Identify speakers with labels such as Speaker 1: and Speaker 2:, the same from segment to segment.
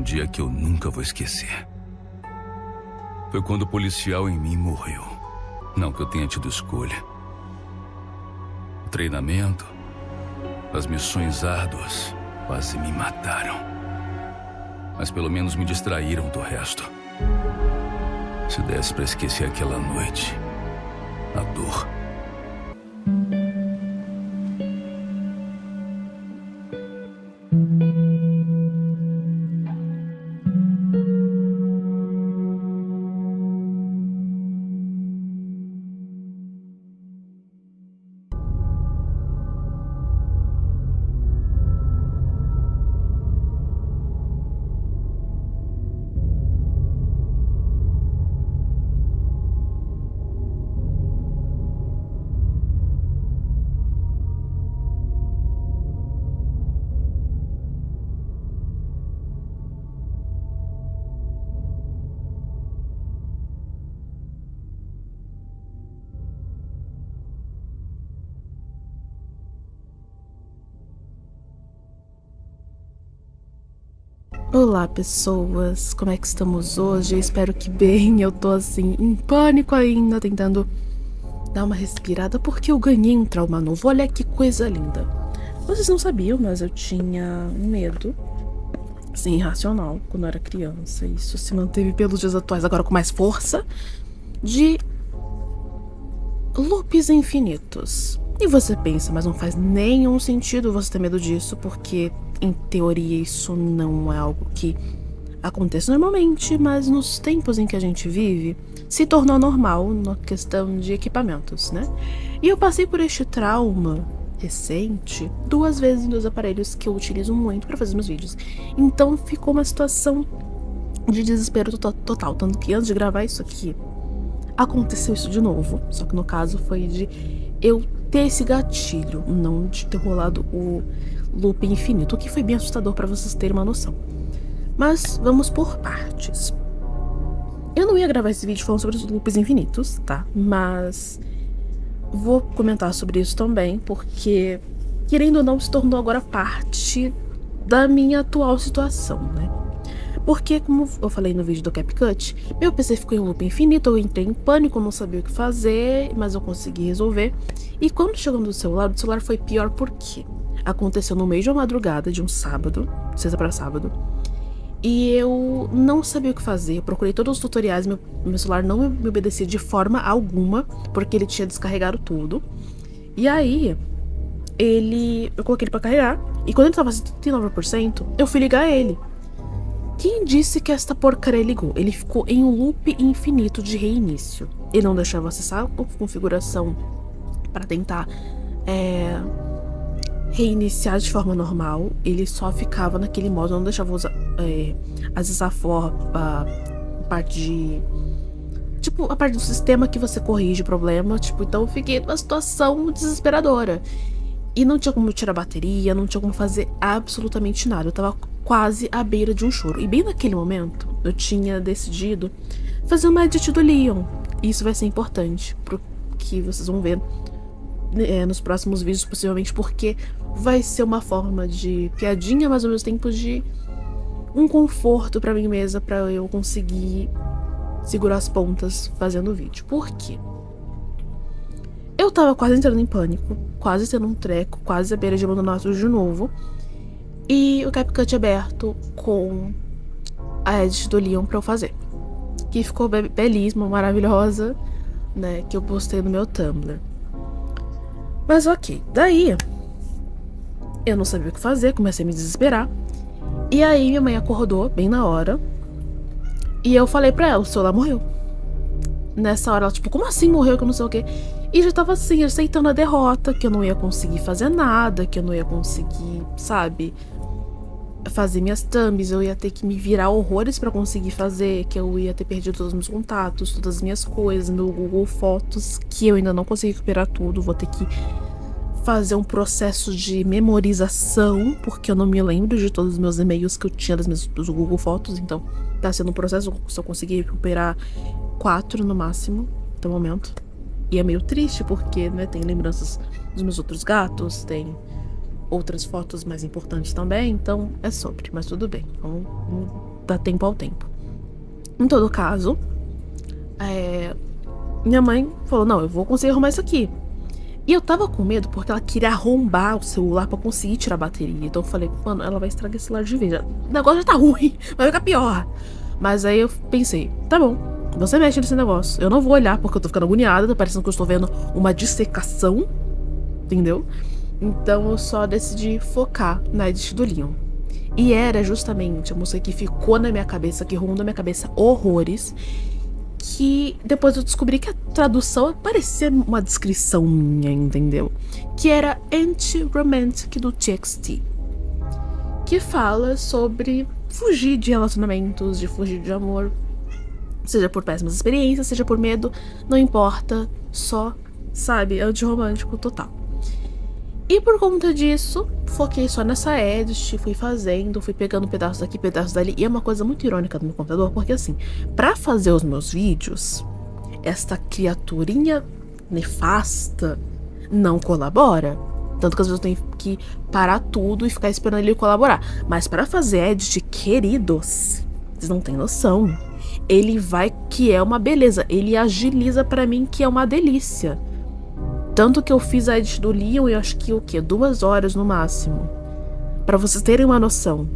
Speaker 1: um dia que eu nunca vou esquecer. Foi quando o policial em mim morreu. Não que eu tenha tido escolha. O treinamento, as missões árduas quase me mataram. Mas pelo menos me distraíram do resto. Se desse pra esquecer aquela noite, a dor.
Speaker 2: Olá pessoas, como é que estamos hoje? Eu espero que bem, eu tô assim em pânico ainda, tentando dar uma respirada porque eu ganhei um trauma novo, olha que coisa linda. Vocês não sabiam, mas eu tinha um medo, assim, irracional quando eu era criança, isso se manteve pelos dias atuais, agora com mais força, de loops infinitos. E você pensa, mas não faz nenhum sentido você ter medo disso, porque em teoria isso não é algo que acontece normalmente, mas nos tempos em que a gente vive, se tornou normal na questão de equipamentos, né? E eu passei por este trauma recente 2 vezes em 2 aparelhos que eu utilizo muito para fazer meus vídeos. Então ficou uma situação de desespero total, tanto que antes de gravar isso aqui, aconteceu isso de novo, só que no caso foi de eu ter esse gatilho, não de ter rolado o loop infinito, o que foi bem assustador pra vocês terem uma noção. Mas vamos por partes. Eu não ia gravar esse vídeo falando sobre os loops infinitos, tá? Mas vou comentar sobre isso também, porque, querendo ou não, se tornou agora parte da minha atual situação, né? Porque, como eu falei no vídeo do CapCut, meu PC ficou em loop infinito, eu entrei em pânico, não sabia o que fazer, mas eu consegui resolver. E quando chegou no celular, o celular foi pior porque aconteceu no meio de uma madrugada de um sábado, sexta para sábado, e eu não sabia o que fazer. Eu procurei todos os tutoriais, meu celular não me obedecia de forma alguma, porque ele tinha descarregado tudo. E aí, eu coloquei ele pra carregar, e quando ele tava 79%, eu fui ligar ele. Quem disse que esta porcaria ligou? Ele ficou em um loop infinito de reinício. Ele não deixava acessar a configuração para tentar reiniciar de forma normal. Ele só ficava naquele modo, não deixava usar, acessar a parte de... tipo, a parte do sistema que você corrige o problema. Tipo, então eu fiquei numa situação desesperadora. E não tinha como tirar a bateria, não tinha como fazer absolutamente nada. Eu tava quase à beira de um choro. E bem naquele momento, eu tinha decidido fazer uma edit do Leon. Isso vai ser importante pro que vocês vão ver nos próximos vídeos, possivelmente, porque vai ser uma forma de piadinha, mas ao mesmo tempo de um conforto pra mim mesma, pra eu conseguir segurar as pontas fazendo o vídeo. Por quê? Eu tava quase entrando em pânico, quase tendo um treco, quase à beira de abandonar tudo de novo. E o CapCut aberto com a edit do Leon pra eu fazer. Que ficou belíssima, maravilhosa, né? Que eu postei no meu Tumblr. Mas ok, daí eu não sabia o que fazer, comecei a me desesperar. E aí minha mãe acordou bem na hora. E eu falei pra ela, o celular morreu. Nessa hora ela tipo, como assim morreu, que eu não sei o que. E já tava assim, aceitando a derrota, que eu não ia conseguir fazer nada, que eu não ia conseguir, sabe, fazer minhas thumbs, eu ia ter que me virar horrores pra conseguir fazer, que eu ia ter perdido todos os meus contatos, todas as minhas coisas, meu Google Fotos, que eu ainda não consegui recuperar tudo, vou ter que fazer um processo de memorização, porque eu não me lembro de todos os meus e-mails que eu tinha dos Google Fotos, então tá sendo um processo, se eu conseguir recuperar 4 no máximo, até o momento. E é meio triste porque, né, tem lembranças dos meus outros gatos, tem outras fotos mais importantes também, então é sobre, mas tudo bem, vamos dar tempo ao tempo. Em todo caso, minha mãe falou, não, eu vou conseguir arrumar isso aqui. E eu tava com medo porque ela queria arrombar o celular pra conseguir tirar a bateria. Então eu falei, mano, ela vai estragar esse celular de vez. O negócio já tá ruim, vai ficar pior. Mas aí eu pensei, tá bom, você mexe nesse negócio. Eu não vou olhar porque eu tô ficando agoniada, tá parecendo que eu estou vendo uma dissecação, entendeu? Então eu só decidi focar na Edith do Leon. E era justamente a música que ficou na minha cabeça, que rondou na minha cabeça horrores, que depois eu descobri que a tradução parecia uma descrição minha, entendeu? Que era Anti-Romantic do TXT, que fala sobre fugir de relacionamentos, de fugir de amor, seja por péssimas experiências, seja por medo, não importa, só, sabe, anti-romântico total. E por conta disso, foquei só nessa edit, fui fazendo, fui pegando pedaços daqui, pedaços dali. E é uma coisa muito irônica do meu computador, porque assim, pra fazer os meus vídeos, esta criaturinha nefasta não colabora. Tanto que às vezes eu tenho que parar tudo e ficar esperando ele colaborar. Mas pra fazer edit, queridos, vocês não têm noção. Ele vai, que é uma beleza, ele agiliza pra mim, que é uma delícia. Tanto que eu fiz a edit do Leon, eu acho que 2 horas no máximo. Pra vocês terem uma noção.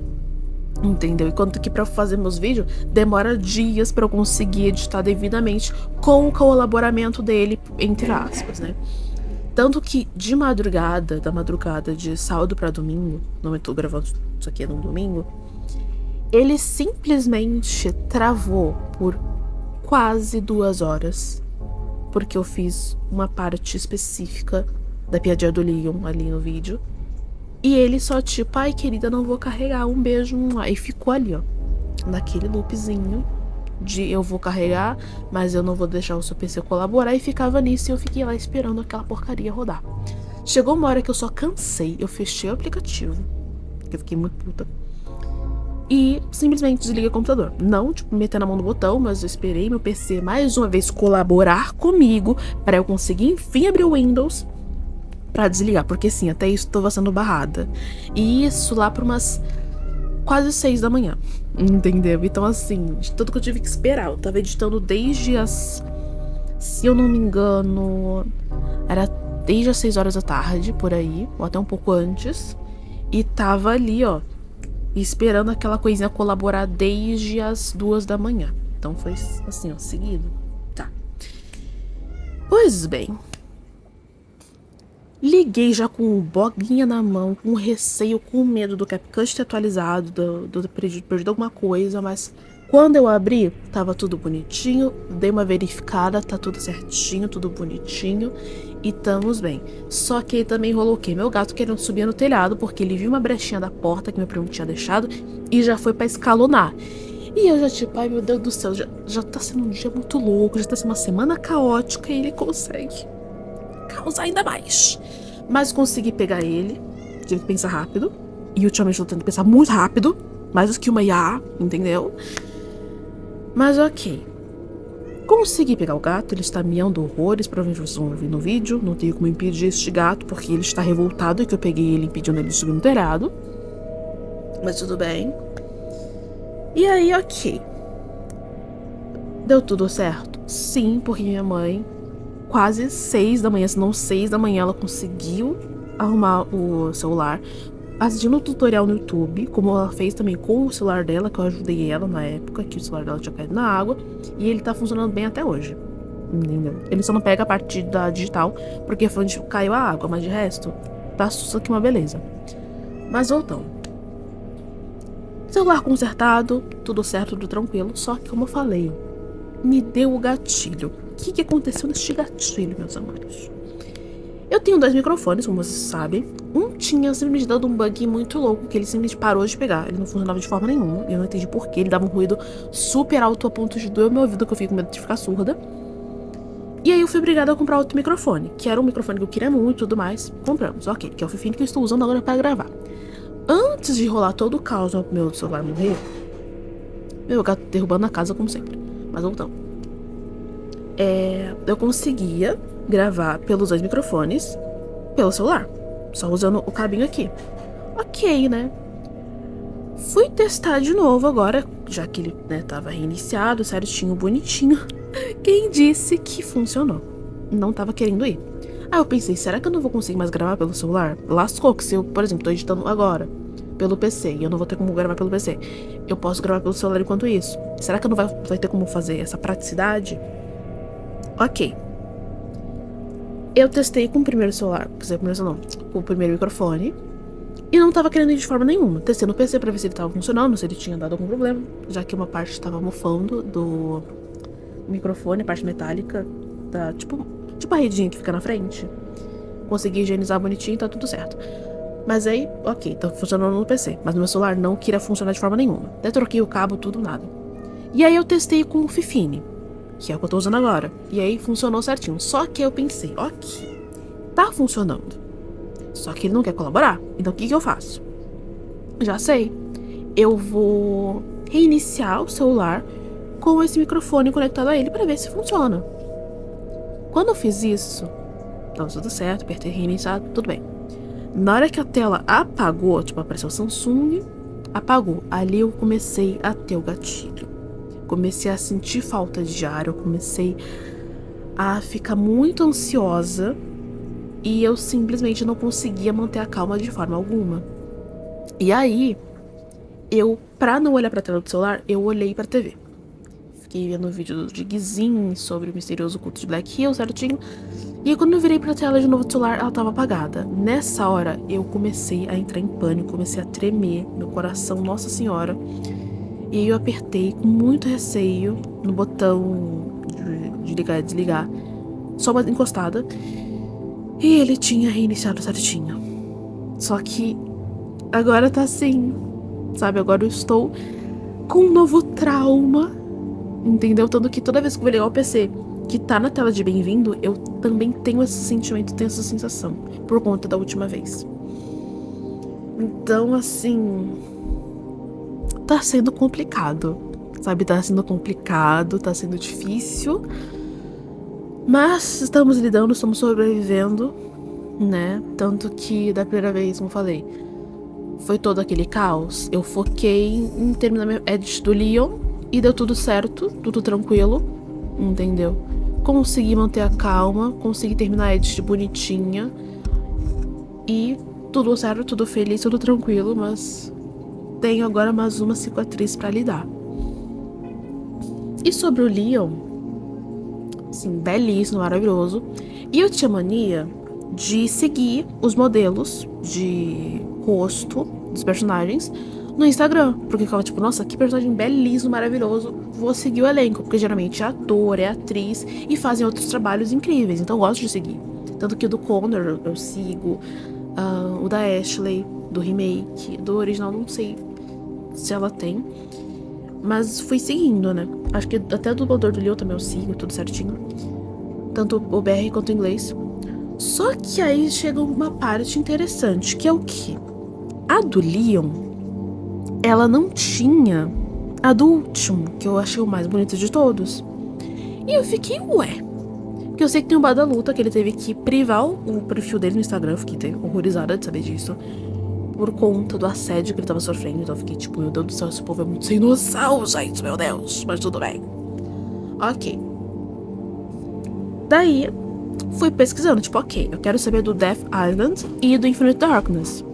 Speaker 2: Entendeu? Enquanto que pra fazer meus vídeos, demora dias pra eu conseguir editar devidamente com o colaboramento dele, entre aspas, né? Tanto que da madrugada de sábado pra domingo, não eu tô gravando isso aqui no domingo, ele simplesmente travou por quase 2 horas. Porque eu fiz uma parte específica da piadinha do Leon ali no vídeo. E ele só tipo, ai querida, não vou carregar, um beijo. Aí ficou ali, ó, naquele loopzinho de eu vou carregar, mas eu não vou deixar o seu PC colaborar. E ficava nisso e eu fiquei lá esperando aquela porcaria rodar. Chegou uma hora que eu só cansei, eu fechei o aplicativo, porque eu fiquei muito puta. E simplesmente desliguei o computador. Não, tipo, meter na mão do botão, mas eu esperei meu PC mais uma vez colaborar comigo pra eu conseguir, enfim, abrir o Windows pra desligar. Porque sim, até isso tava sendo barrada. E isso lá por umas quase 6 da manhã. Entendeu? Então assim, de tudo que eu tive que esperar. Eu tava editando desde as... Se eu não me engano, era desde as 6 horas da tarde, por aí. Ou até um pouco antes. E tava ali, ó, esperando aquela coisinha colaborar desde as 2 da manhã. Então foi assim, ó, seguido. Tá. Pois bem. Liguei já com o boguinha na mão, com receio, com medo do CapCut ter atualizado, do ter perdido alguma coisa, mas quando eu abri, tava tudo bonitinho, dei uma verificada, tá tudo certinho, tudo bonitinho e estamos bem. Só que aí também rolou o quê? Meu gato querendo subir no telhado porque ele viu uma brechinha da porta que meu primo tinha deixado e já foi pra escalonar. E eu já tipo, ai meu Deus do céu, já tá sendo um dia muito louco, já tá sendo uma semana caótica e ele consegue causar ainda mais. Mas consegui pegar ele, tive que pensar rápido, e ultimamente eu tô tentando pensar muito rápido, mais do que uma IA, entendeu? Mas ok. Consegui pegar o gato, ele está miando horrores, provavelmente vocês vão ouvir no vídeo. Não tenho como impedir este gato, porque ele está revoltado e que eu peguei ele impedindo ele de subir no telhado. Mas tudo bem. E aí, ok. Deu tudo certo? Sim, porque minha mãe, quase 6 da manhã, se não 6 da manhã, ela conseguiu arrumar o celular, assistindo um tutorial no YouTube, como ela fez também com o celular dela, que eu ajudei ela na época, que o celular dela tinha caído na água, e ele tá funcionando bem até hoje, entendeu? Ele só não pega a parte da digital, porque foi onde caiu a água, mas de resto, tá tudo aqui uma beleza. Mas voltando. Celular consertado, tudo certo, tudo tranquilo, só que como eu falei, me deu o gatilho. O que aconteceu neste gatilho, meus amores? Eu tenho 2 microfones, como vocês sabem. Um tinha simplesmente dado um bug muito louco, que ele simplesmente parou de pegar. Ele não funcionava de forma nenhuma. Eu não entendi porquê. Ele dava um ruído super alto a ponto de doer o meu ouvido, que eu fiquei com medo de ficar surda. E aí eu fui obrigada a comprar outro microfone, que era um microfone que eu queria muito e tudo mais. Compramos, ok. Que é o fifine que eu estou usando agora para gravar. Antes de rolar todo o caos no meu celular morrer, meu gato derrubando a casa, como sempre. Mas voltando. Eu conseguia gravar pelos 2 microfones, pelo celular, só usando o cabinho aqui. Ok, né? Fui testar de novo agora, já que ele, né, tava reiniciado, certinho, bonitinho. Quem disse que funcionou? Não tava querendo ir. Aí eu pensei, será que eu não vou conseguir mais gravar pelo celular? Lascou, que se eu, por exemplo, tô editando agora pelo PC e eu não vou ter como gravar pelo PC, eu posso gravar pelo celular enquanto isso. Será que eu não vai ter como fazer essa praticidade? Ok. Eu testei com o primeiro celular, quer dizer, com o primeiro microfone. E não tava querendo ir de forma nenhuma. Testei no PC pra ver se ele tava funcionando, se ele tinha dado algum problema. Já que uma parte tava mofando do microfone, a parte metálica, da, tipo a redinha que fica na frente. Consegui higienizar bonitinho e tá tudo certo. Mas aí, ok, tá funcionando no PC. Mas no meu celular não queria funcionar de forma nenhuma. Até troquei o cabo, tudo, nada. E aí eu testei com o Fifine, que é o que eu tô usando agora. E aí funcionou certinho. Só que eu pensei, ok, tá funcionando. Só que ele não quer colaborar. Então o que eu faço? Já sei. Eu vou reiniciar o celular com esse microfone conectado a ele pra ver se funciona. Quando eu fiz isso, tava tudo certo, apertei reiniciar, tudo bem. Na hora que a tela apagou, tipo, apareceu Samsung, apagou. Ali eu comecei a ter o gatilho. Comecei a sentir falta de ar, eu comecei a ficar muito ansiosa. E eu simplesmente não conseguia manter a calma de forma alguma. E aí, pra não olhar pra tela do celular, eu olhei pra TV. Fiquei vendo o vídeo de Gizin sobre o misterioso culto de Black Hill, certinho. E aí, quando eu virei pra tela de novo do celular, ela tava apagada. Nessa hora, eu comecei a entrar em pânico, comecei a tremer, meu coração, nossa senhora. E aí eu apertei com muito receio no botão de ligar e desligar. Só uma encostada. E ele tinha reiniciado certinho. Só que agora tá assim, sabe? Agora eu estou com um novo trauma, entendeu? Tanto que toda vez que eu vou ligar o PC que tá na tela de bem-vindo, eu também tenho esse sentimento, tenho essa sensação, por conta da última vez. Então, assim, tá sendo complicado, sabe? Tá sendo complicado, tá sendo difícil. Mas estamos lidando, estamos sobrevivendo, né? Tanto que da primeira vez, como eu falei, foi todo aquele caos. Eu foquei em terminar meu edit do Leon e deu tudo certo, tudo tranquilo, entendeu? Consegui manter a calma, consegui terminar a edit bonitinha e tudo certo, tudo feliz, tudo tranquilo, mas tenho agora mais uma cicatriz pra lidar. E sobre o Leon, assim, belíssimo, maravilhoso. E eu tinha mania de seguir os modelos de rosto dos personagens no Instagram. Porque eu ficava tipo, nossa, que personagem belíssimo, maravilhoso. Vou seguir o elenco, porque geralmente é ator, é atriz e fazem outros trabalhos incríveis. Então eu gosto de seguir. Tanto que o do Connor eu sigo, o da Ashley, do remake, do original não sei se ela tem. Mas fui seguindo, né? Acho que até o dublador do Leon também eu sigo, tudo certinho. Tanto o BR quanto o inglês. Só que aí chega uma parte interessante, que é o quê? A do Leon, ela não tinha a do último, que eu achei o mais bonito de todos. E eu fiquei, ué. Porque eu sei que tem um Badaluta, que ele teve que privar o perfil dele no Instagram. Eu fiquei horrorizada de saber disso. Por conta do assédio que ele tava sofrendo. Então eu fiquei tipo, meu Deus do céu, esse povo é muito sem noção, gente, meu Deus. Mas tudo bem. Ok. Daí, fui pesquisando, tipo, ok, eu quero saber do Death Island e do Infinite Darkness.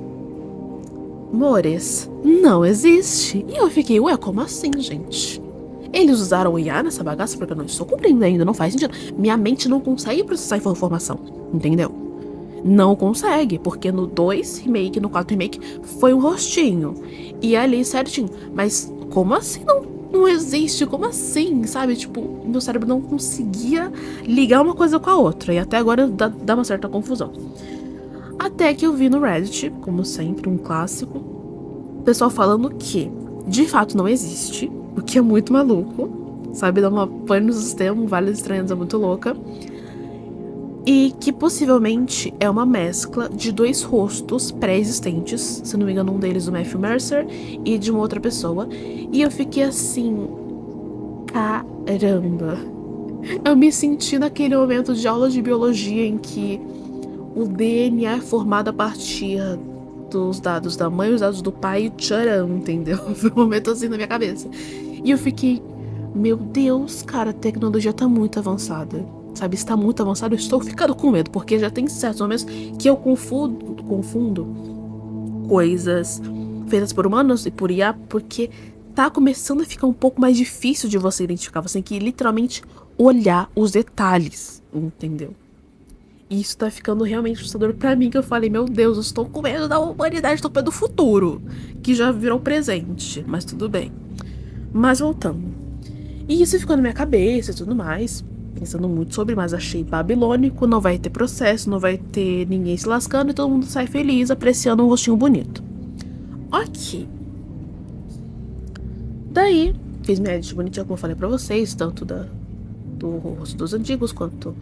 Speaker 2: Mores, não existe. E eu fiquei, ué, como assim, gente? Eles usaram o IA nessa bagaça porque eu não estou cumprindo ainda, não faz sentido. Minha mente não consegue processar informação, entendeu? Não consegue, porque no 2 remake, no 4 remake, foi um rostinho. E ali certinho. Mas como assim não existe? Como assim? Sabe? Tipo, meu cérebro não conseguia ligar uma coisa com a outra. E até agora dá uma certa confusão. Até que eu vi no Reddit, como sempre, um clássico, o pessoal falando que de fato não existe, o que é muito maluco. Sabe? Dá uma pane no sistema, Vale Estranhos é muito louca. E que possivelmente é uma mescla de dois rostos pré-existentes, se não me engano, um deles do Matthew Mercer e de uma outra pessoa. E eu fiquei assim, caramba. Eu me senti naquele momento de aula de biologia em que o DNA é formado a partir os dados da mãe, os dados do pai e tcharam, entendeu? Foi um momento assim na minha cabeça. E eu fiquei, meu Deus, cara, a tecnologia tá muito avançada. Sabe, está muito avançado, eu estou ficando com medo, porque já tem certos momentos que eu confundo coisas feitas por humanos e por IA, porque tá começando a ficar um pouco mais difícil de você identificar. Você tem que literalmente olhar os detalhes, entendeu? E isso tá ficando realmente assustador pra mim, que eu falei, meu Deus, eu estou com medo da humanidade, estou com medo do futuro, que já virou presente, mas tudo bem. Mas voltando. E isso ficou na minha cabeça e tudo mais, pensando muito sobre, mas achei babilônico, não vai ter processo, não vai ter ninguém se lascando e todo mundo sai feliz, apreciando um rostinho bonito. Ok. Daí, fiz minha edit bonitinha, como eu falei pra vocês, tanto do rosto dos antigos, quanto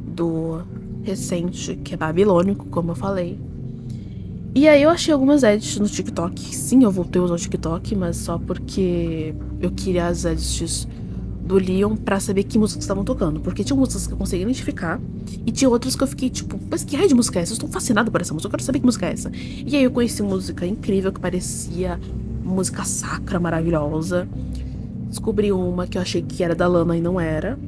Speaker 2: do recente, que é babilônico, como eu falei. E aí eu achei algumas edits no TikTok. Sim, eu voltei a usar o TikTok, mas só porque eu queria as edits do Leon pra saber que músicas estavam tocando. Porque tinha músicas que eu conseguia identificar e tinha outras que eu fiquei tipo, mas que raio de música é essa? Eu estou fascinada por essa música, eu quero saber que música é essa. E aí eu conheci música incrível que parecia música sacra, maravilhosa. Descobri uma que eu achei que era da Lana e não era.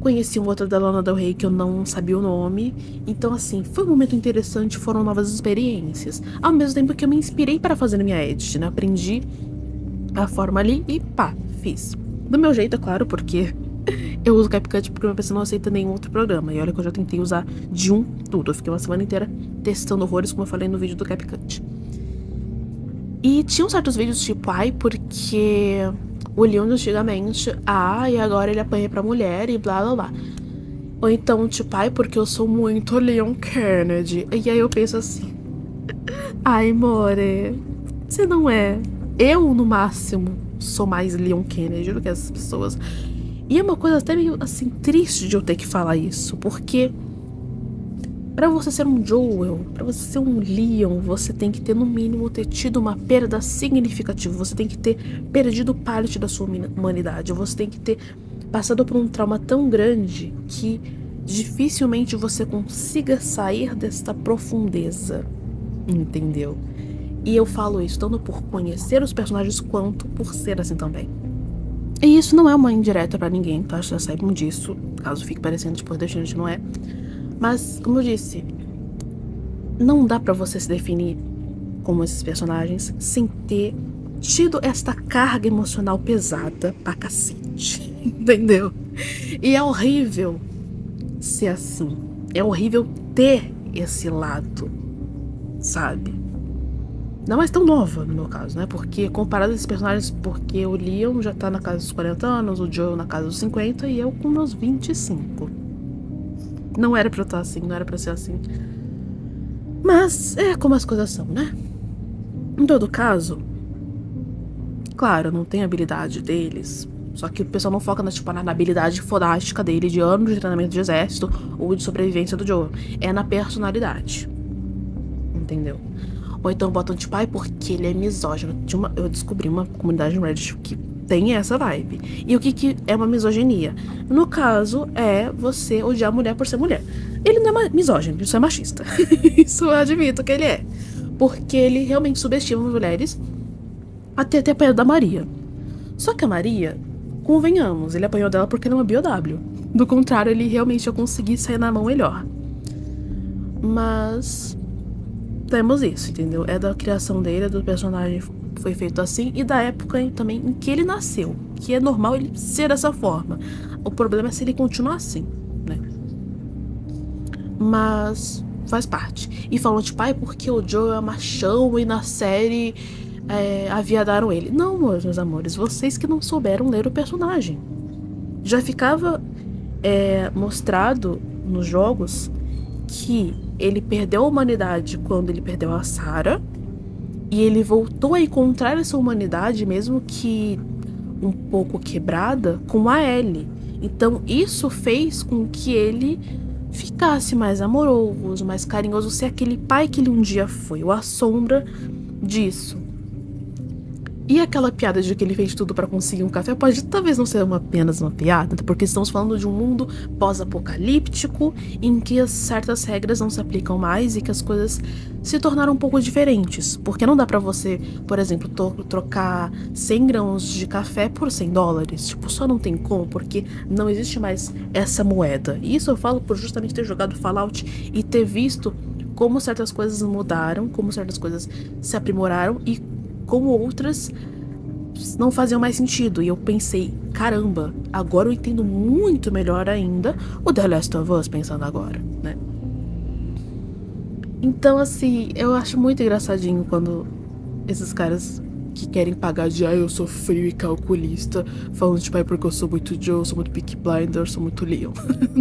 Speaker 2: Conheci uma outra da Lana Del Rey que eu não sabia o nome. Então assim, foi um momento interessante, foram novas experiências. Ao mesmo tempo que eu me inspirei para fazer a minha edit, né? Aprendi a forma ali e pá, fiz. Do meu jeito, é claro, porque eu uso o CapCut porque meu PC não aceita nenhum outro programa. E olha que eu já tentei usar de um tudo. Eu fiquei uma semana inteira testando horrores, como eu falei no vídeo do CapCut. E tinham certos vídeos tipo, ai, porque o Leon antigamente, e agora ele apanha pra mulher e blá blá blá. Ou então, tipo, ai, porque eu sou muito Leon Kennedy. E aí eu penso assim, ai, more, você não é. Eu, no máximo, sou mais Leon Kennedy do que essas pessoas. E é uma coisa até meio, assim, triste de eu ter que falar isso, porque pra você ser um Joel, pra você ser um Leon, você tem que ter, no mínimo, ter tido uma perda significativa. Você tem que ter perdido parte da sua humanidade. Você tem que ter passado por um trauma tão grande que dificilmente você consiga sair desta profundeza. Entendeu? E eu falo isso tanto por conhecer os personagens quanto por ser assim também. E isso não é uma indireta pra ninguém, tá? Já saibam disso, caso fique parecendo tipo, a gente não é. Mas, como eu disse, não dá pra você se definir como esses personagens sem ter tido esta carga emocional pesada pra cacete, entendeu? E é horrível ser assim. É horrível ter esse lado, sabe? Não é tão nova, no meu caso, né? Porque comparado a esses personagens, porque o Leon já tá na casa dos 40 anos, o Joel na casa dos 50 e eu com meus 25. Não era pra eu estar assim, não era pra ser assim. Mas é como as coisas são, né? Em todo caso, claro, não tem habilidade deles. Só que o pessoal não foca na habilidade fodástica dele de anos de treinamento de exército ou de sobrevivência do Joel. É na personalidade. Entendeu? Ou então botam tipo, porque ele é misógino. Eu descobri uma comunidade no Reddit que tem essa vibe. E o que é uma misoginia? No caso, é você odiar a mulher por ser mulher. Ele não é misógino, isso é machista. Isso eu admito que ele é. Porque ele realmente subestima as mulheres até ter apanhado da Maria. Só que a Maria, convenhamos, ele apanhou dela porque ela é uma BOW. Do contrário, ele realmente ia conseguir sair na mão melhor. Mas temos isso, entendeu? É da criação dele, é do personagem foi feito assim e da época também em que ele nasceu, que é normal ele ser dessa forma. O problema é se ele continuar assim, né? Mas faz parte. E falam tipo, porque o Joe é machão e na série aviadaram ele. Não, meus amores, vocês que não souberam ler o personagem. Já ficava mostrado nos jogos que ele perdeu a humanidade quando ele perdeu a Sarah. E ele voltou a encontrar essa humanidade, mesmo que um pouco quebrada, com a Ellie. Então isso fez com que ele ficasse mais amoroso, mais carinhoso, ser aquele pai que ele um dia foi, ou a sombra disso. E aquela piada de que ele fez tudo pra conseguir um café pode talvez não ser apenas uma piada, porque estamos falando de um mundo pós-apocalíptico em que certas regras não se aplicam mais e que as coisas se tornaram um pouco diferentes. Porque não dá pra você, por exemplo, trocar 100 grãos de café por $100. Tipo, só não tem como, porque não existe mais essa moeda. E isso eu falo por justamente ter jogado Fallout e ter visto como certas coisas mudaram, como certas coisas se aprimoraram e como outras não faziam mais sentido. E eu pensei, caramba, agora eu entendo muito melhor ainda o The Last of Us, pensando agora, né? Então, assim, eu acho muito engraçadinho quando esses caras que querem pagar de eu sou frio e calculista, falando tipo, porque eu sou muito Joe, eu sou muito Peaky Blinders, eu sou muito Leon.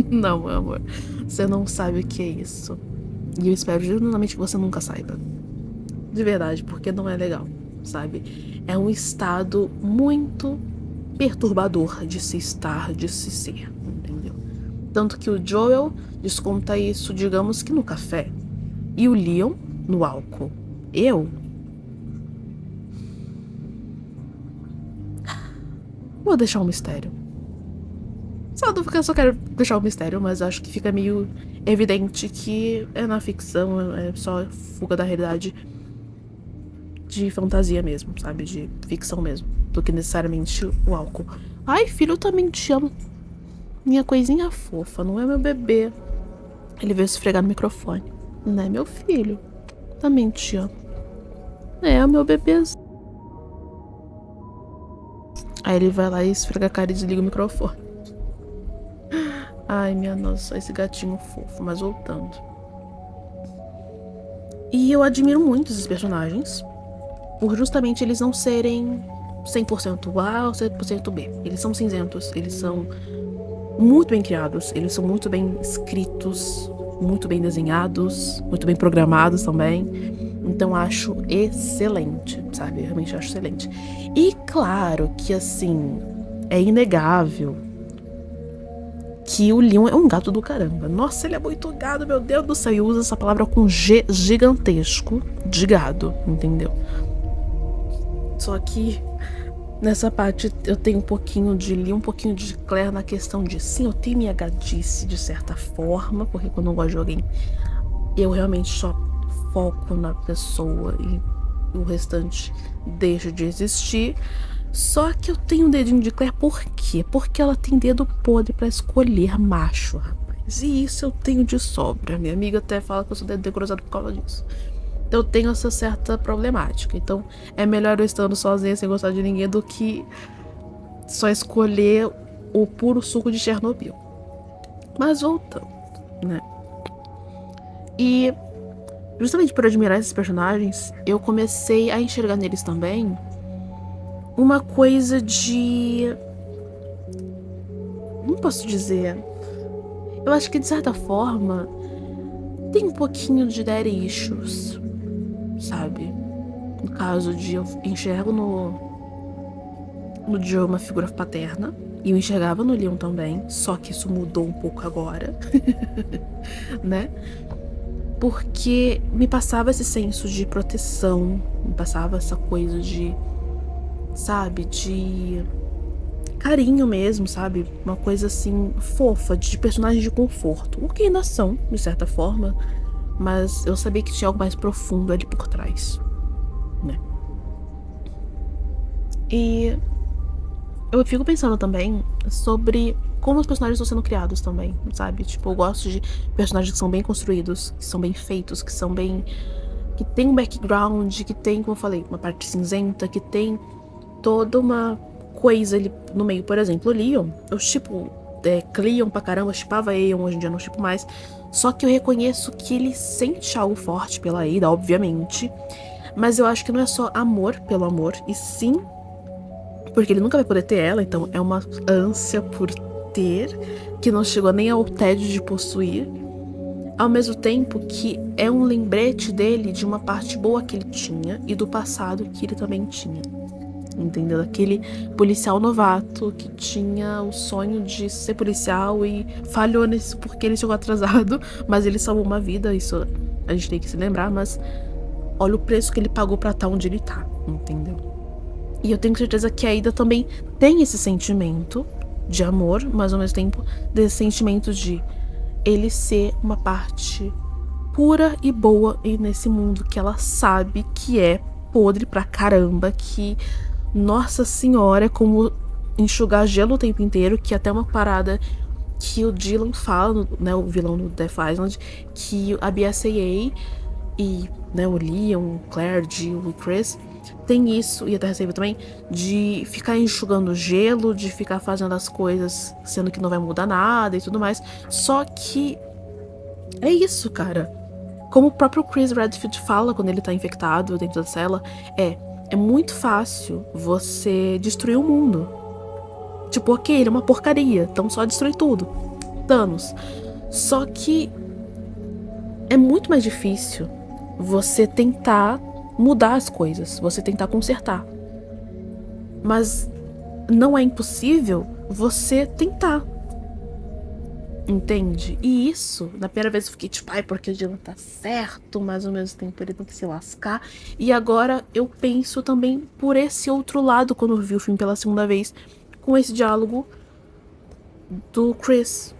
Speaker 2: Não, meu amor, você não sabe o que é isso. E eu espero genuinamente que você nunca saiba. De verdade, porque não é legal, sabe? É um estado muito perturbador de se estar, de se ser, entendeu? Tanto que o Joel desconta isso, digamos que no café, e o Leon no álcool. Eu vou deixar um mistério. Só quero deixar um mistério, mas acho que fica meio evidente que é na ficção, é só fuga da realidade de fantasia mesmo, sabe? De ficção mesmo, do que necessariamente o álcool. Ai, filho, eu também te amo. Minha coisinha fofa, não é meu bebê. Ele veio se esfregar no microfone. Né, meu filho? Também te amo. É, o meu bebêzinho. Aí ele vai lá e esfrega a cara e desliga o microfone. Ai, minha nossa, esse gatinho fofo. Mas voltando. E eu admiro muito esses personagens, por justamente eles não serem 100% A ou 100% B. Eles são cinzentos, eles são muito bem criados, eles são muito bem escritos, muito bem desenhados, muito bem programados também. Então acho excelente, sabe? Eu realmente acho excelente. E claro que, assim, é inegável que o Leon é um gato do caramba. Nossa, ele é muito gado, meu Deus do céu. E usa essa palavra com G gigantesco de gado, entendeu? Só que nessa parte eu tenho um pouquinho de Leon, um pouquinho de Claire na questão de sim, eu tenho minha gadice de certa forma, porque quando eu gosto de alguém, eu realmente só foco na pessoa e o restante deixa de existir. Só que eu tenho um dedinho de Claire, por quê? Porque ela tem dedo podre pra escolher macho, rapaz. E isso eu tenho de sobra. Minha amiga até fala que eu sou dedo decorosado por causa disso. Então eu tenho essa certa problemática. Então é melhor eu estando sozinha sem gostar de ninguém do que só escolher o puro suco de Chernobyl. Mas voltando, né? E justamente por admirar esses personagens, eu comecei a enxergar neles também uma coisa de... Não posso dizer... Eu acho que de certa forma tem um pouquinho de daddy issues, sabe? No caso de eu enxergo no Joe uma figura paterna, e eu enxergava no Leon também, só que isso mudou um pouco agora, né? Porque me passava esse senso de proteção, me passava essa coisa de, sabe, de carinho mesmo, sabe? Uma coisa assim, fofa, de personagem de conforto. O que ainda são, de certa forma, mas eu sabia que tinha algo mais profundo ali por trás, né? E eu fico pensando também sobre como os personagens estão sendo criados também, sabe? Tipo, eu gosto de personagens que são bem construídos, que são bem feitos, que são bem... que tem um background, que tem, como eu falei, uma parte cinzenta, que tem toda uma coisa ali no meio. Por exemplo, o Leon, eu shippo Cleon pra caramba, eu shippava Aeon, hoje em dia não shippo mais. Só que eu reconheço que ele sente algo forte pela Ada, obviamente. Mas eu acho que não é só amor pelo amor, e sim porque ele nunca vai poder ter ela, então é uma ânsia por ter, que não chegou nem ao tédio de possuir. Ao mesmo tempo que é um lembrete dele de uma parte boa que ele tinha e do passado que ele também tinha. Entendeu? Aquele policial novato que tinha o sonho de ser policial e falhou nisso porque ele chegou atrasado, mas ele salvou uma vida, isso a gente tem que se lembrar, mas olha o preço que ele pagou pra estar onde ele tá, entendeu? E eu tenho certeza que a Ida também tem esse sentimento de amor, mas ao mesmo tempo desse sentimento de ele ser uma parte pura e boa nesse mundo que ela sabe que é podre pra caramba, que, nossa senhora, é como enxugar gelo o tempo inteiro, que até uma parada que o Dylan fala, né, o vilão do Death Island, que a BSAA e, né, o Leon, o Claire, Jill e o Chris tem isso, e até recebe também, de ficar enxugando gelo, de ficar fazendo as coisas sendo que não vai mudar nada e tudo mais. Só que é isso, cara. Como o próprio Chris Redfield fala quando ele tá infectado dentro da cela, é muito fácil você destruir o mundo. Tipo, ok, ele é uma porcaria, então só destruir tudo. Thanos. Só que é muito mais difícil você tentar mudar as coisas, você tentar consertar. Mas não é impossível você tentar. Entende? E isso, na primeira vez eu fiquei tipo, ai, porque o Dylan tá certo, mas ao mesmo tempo ele tem que se lascar. E agora eu penso também por esse outro lado quando eu vi o filme pela segunda vez, com esse diálogo do Chris.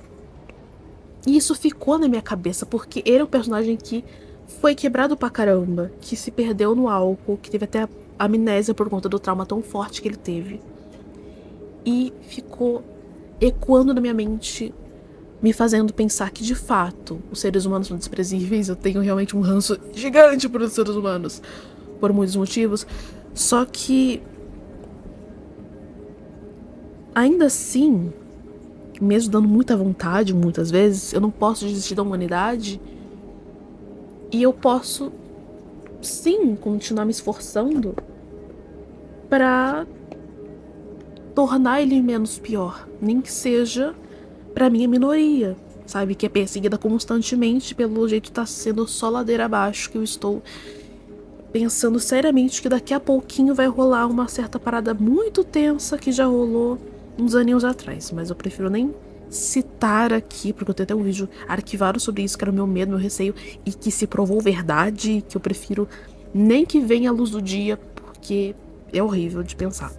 Speaker 2: E isso ficou na minha cabeça, porque ele é um personagem que foi quebrado pra caramba, que se perdeu no álcool, que teve até amnésia por conta do trauma tão forte que ele teve. E ficou ecoando na minha mente, me fazendo pensar que, de fato, os seres humanos são desprezíveis. Eu tenho realmente um ranço gigante por os seres humanos, por muitos motivos. Só que, ainda assim, mesmo dando muita vontade, muitas vezes, eu não posso desistir da humanidade. E eu posso, sim, continuar me esforçando pra tornar ele menos pior. Nem que seja pra minha minoria, sabe? Que é perseguida constantemente, pelo jeito tá sendo só ladeira abaixo, que eu estou pensando seriamente que daqui a pouquinho vai rolar uma certa parada muito tensa que já rolou uns aninhos atrás. Mas eu prefiro nem citar aqui, porque eu tenho até um vídeo arquivado sobre isso, que era o meu medo, meu receio, e que se provou verdade, que eu prefiro nem que venha a luz do dia, porque é horrível de pensar.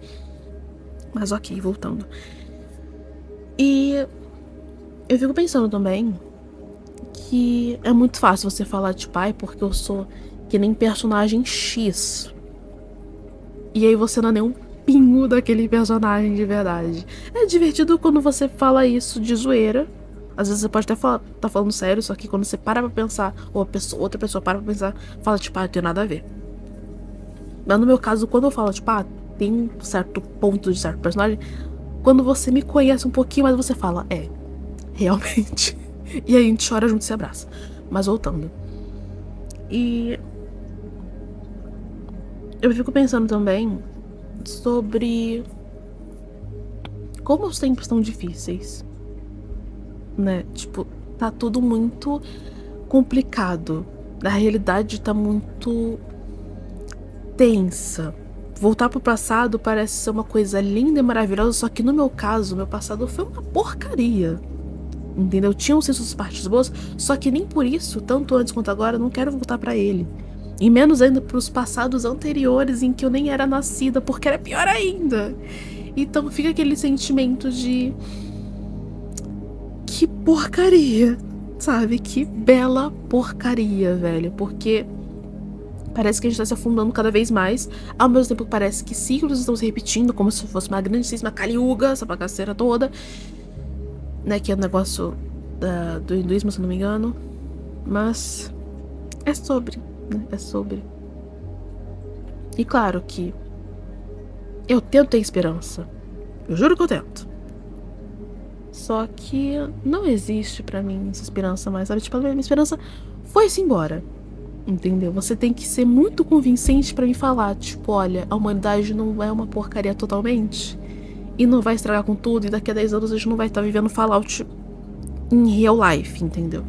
Speaker 2: Mas ok, voltando. E eu fico pensando também que é muito fácil você falar de pai porque eu sou que nem personagem X. E aí você não é nem um pingo daquele personagem de verdade. É divertido quando você fala isso de zoeira. Às vezes você pode até tá falando sério, só que quando você para pra pensar, ou outra pessoa para pra pensar, fala tipo, não tem nada a ver. Mas no meu caso, quando eu falo tipo, tem um certo ponto de certo personagem, quando você me conhece um pouquinho mais, você fala, realmente. E aí a gente chora junto e se abraça. Mas voltando. E eu fico pensando também sobre como os tempos estão difíceis, né? Tipo, tá tudo muito complicado. A realidade tá muito tensa. Voltar pro passado parece ser uma coisa linda e maravilhosa, só que no meu caso, meu passado foi uma porcaria. Entendeu? Tinham suas partes boas, só que nem por isso, tanto antes quanto agora, eu não quero voltar pra ele. E menos ainda pros passados anteriores em que eu nem era nascida, porque era pior ainda. Então fica aquele sentimento de... que porcaria, sabe? Que bela porcaria, velho. Porque parece que a gente tá se afundando cada vez mais. Ao mesmo tempo parece que ciclos estão se repetindo, como se fosse uma grandíssima Kali Yuga, essa bagaceira toda. Né, que é um negócio do hinduísmo, se não me engano. Mas é sobre, né? É sobre. E claro que eu tento ter esperança. Eu juro que eu tento. Só que não existe pra mim essa esperança mais, sabe? Tipo, a minha esperança foi-se embora. Entendeu? Você tem que ser muito convincente pra me falar, tipo, olha, a humanidade não é uma porcaria totalmente. E não vai estragar com tudo, e daqui a 10 anos a gente não vai estar vivendo Fallout em real life, entendeu?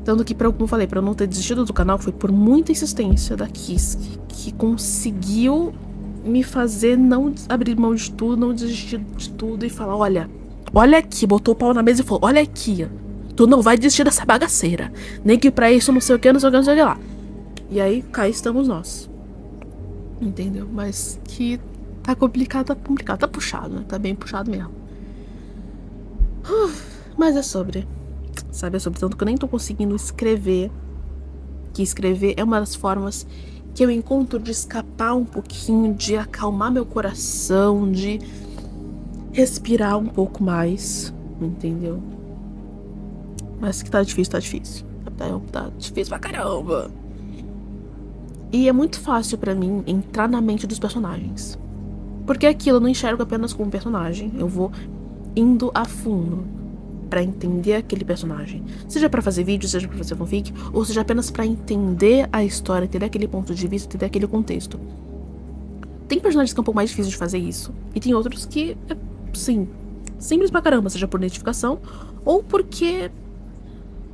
Speaker 2: Tanto que, como eu falei, pra eu não ter desistido do canal, foi por muita insistência da Kiske, que conseguiu me fazer não abrir mão de tudo, não desistir de tudo e falar, olha aqui, botou o pau na mesa e falou, olha aqui, tu não vai desistir dessa bagaceira, nem que pra isso não sei o que, não sei o que, não sei o que lá. E aí, cá estamos nós. Entendeu? Mas que tá complicado, tá puxado, né? Tá bem puxado mesmo. Mas é sobre, sabe? É sobre tanto que eu nem tô conseguindo escrever. Que escrever é uma das formas que eu encontro de escapar um pouquinho, de acalmar meu coração, de respirar um pouco mais, entendeu? Mas que tá difícil, tá difícil. Tá difícil pra caramba. E é muito fácil pra mim entrar na mente dos personagens. Porque aquilo eu não enxergo apenas como personagem, eu vou indo a fundo pra entender aquele personagem. Seja pra fazer vídeo, seja pra fazer fanfic, ou seja apenas pra entender a história, entender aquele ponto de vista, entender aquele contexto. Tem personagens que é um pouco mais difícil de fazer isso, e tem outros que, sim, simples pra caramba, seja por identificação, ou porque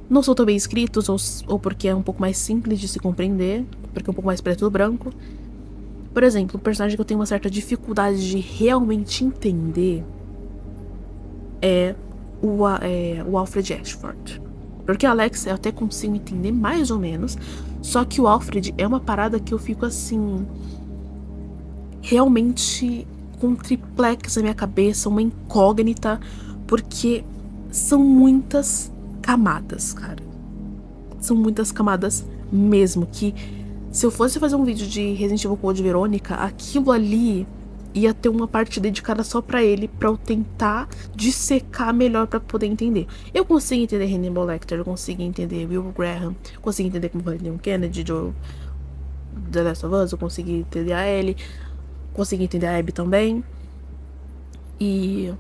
Speaker 2: não são tão bem escritos, ou porque é um pouco mais simples de se compreender, porque é um pouco mais preto do branco. Por exemplo, um personagem que eu tenho uma certa dificuldade de realmente entender é o Alfred Ashford. Porque o Alex eu até consigo entender mais ou menos, só que o Alfred é uma parada que eu fico assim, realmente com um triplex na minha cabeça, uma incógnita, porque são muitas camadas, cara. São muitas camadas mesmo, que se eu fosse fazer um vídeo de Resident Evil Code Verônica, aquilo ali ia ter uma parte dedicada só pra ele, pra eu tentar dissecar melhor pra poder entender. Eu consigo entender Hannibal Lecter, eu consigo entender Will Graham, consigo entender como foi Leon Kennedy, Joe The Last of Us, eu consigo entender a Ellie, consigo entender a Abby também. E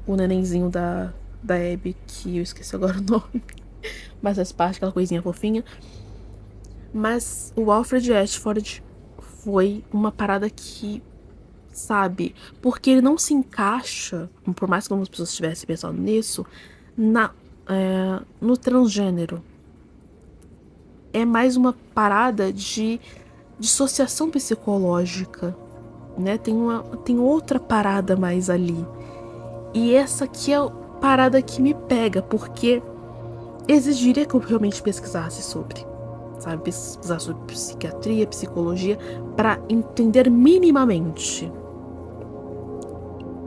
Speaker 2: o nenenzinho da Abby, que eu esqueci agora o nome, mas faz parte, aquela coisinha fofinha. Mas o Alfred Ashford foi uma parada que, sabe, porque ele não se encaixa, por mais que algumas pessoas estivessem pensando nisso, no transgênero. É mais uma parada de dissociação psicológica, né? Tem outra parada mais ali. E essa aqui é a parada que me pega, porque exigiria que eu realmente pesquisasse sobre, sabe? Pesquisar sobre psiquiatria, psicologia, pra entender minimamente.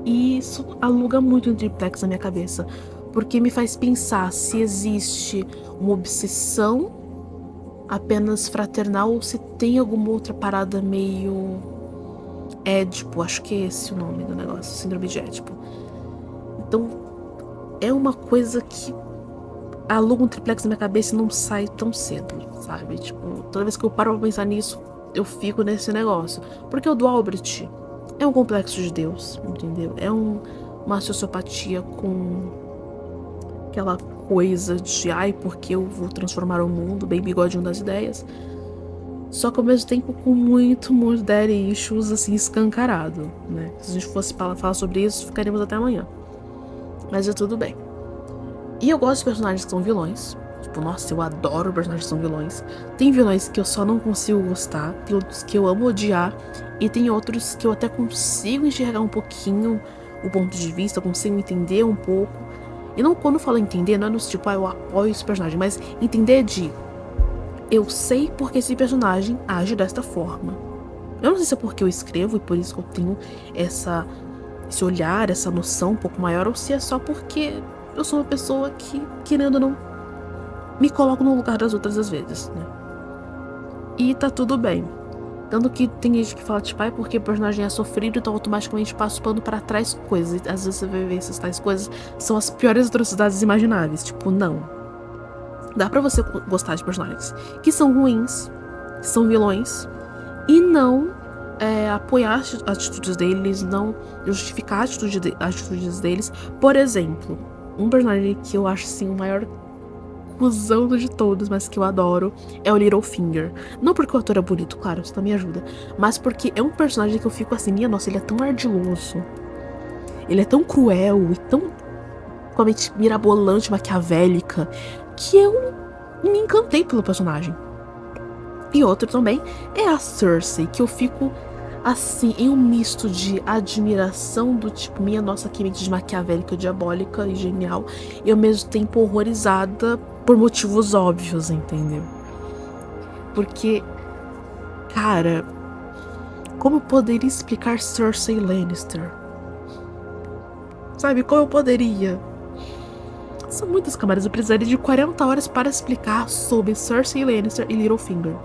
Speaker 2: E isso aluga muito um triplex na minha cabeça, porque me faz pensar se existe uma obsessão apenas fraternal ou se tem alguma outra parada meio Édipo, acho que é esse o nome do negócio, síndrome de Édipo. Então é uma coisa que aluga um triplex na minha cabeça e não sai tão cedo, sabe? Tipo, toda vez que eu paro pra pensar nisso, eu fico nesse negócio. Porque o do Albrecht é um complexo de Deus, entendeu? É uma sociopatia com aquela coisa de ai, porque eu vou transformar o mundo, bem bigodinho das ideias. Só que ao mesmo tempo com muito daddy issues assim escancarado, né? Se a gente fosse falar sobre isso, ficaríamos até amanhã. Mas é tudo bem. E eu gosto de personagens que são vilões. Tipo, nossa, eu adoro personagens que são vilões. Tem vilões que eu só não consigo gostar, tem outros que eu amo odiar, e tem outros que eu até consigo enxergar um pouquinho o ponto de vista, eu consigo entender um pouco. E não, quando eu falo entender, não é no tipo, eu apoio esse personagem, mas entender de eu sei porque esse personagem age desta forma. Eu não sei se é porque eu escrevo e por isso que eu tenho esse olhar, essa noção um pouco maior, ou se é só porque eu sou uma pessoa que, querendo ou não, me coloco no lugar das outras às vezes, né? E tá tudo bem. Tanto que tem gente que fala, tipo, porque o personagem é sofrido, então automaticamente passa o pano pra trás coisas. E às vezes você vai ver essas tais coisas são as piores atrocidades imagináveis. Tipo, não. Dá pra você gostar de personagens que são ruins, que são vilões, e não apoiar as atitudes deles, não justificar as atitudes deles. Por exemplo, um personagem que eu acho assim o maior cuzão de todos, mas que eu adoro, é o Littlefinger. Não porque o ator é bonito, claro, isso também ajuda, mas porque é um personagem que eu fico assim, minha nossa, ele é tão ardiloso, ele é tão cruel e tão totalmente mirabolante, maquiavélica, que eu me encantei pelo personagem. E outro também é a Cersei, que eu fico assim, em um misto de admiração do tipo, minha nossa, que mente maquiavélica, diabólica e genial, e ao mesmo tempo horrorizada por motivos óbvios, entendeu? Porque Cara, como eu poderia explicar Cersei Lannister? Sabe, como eu poderia? São muitas camadas, eu precisaria de 40 horas para explicar sobre Cersei Lannister e Littlefinger.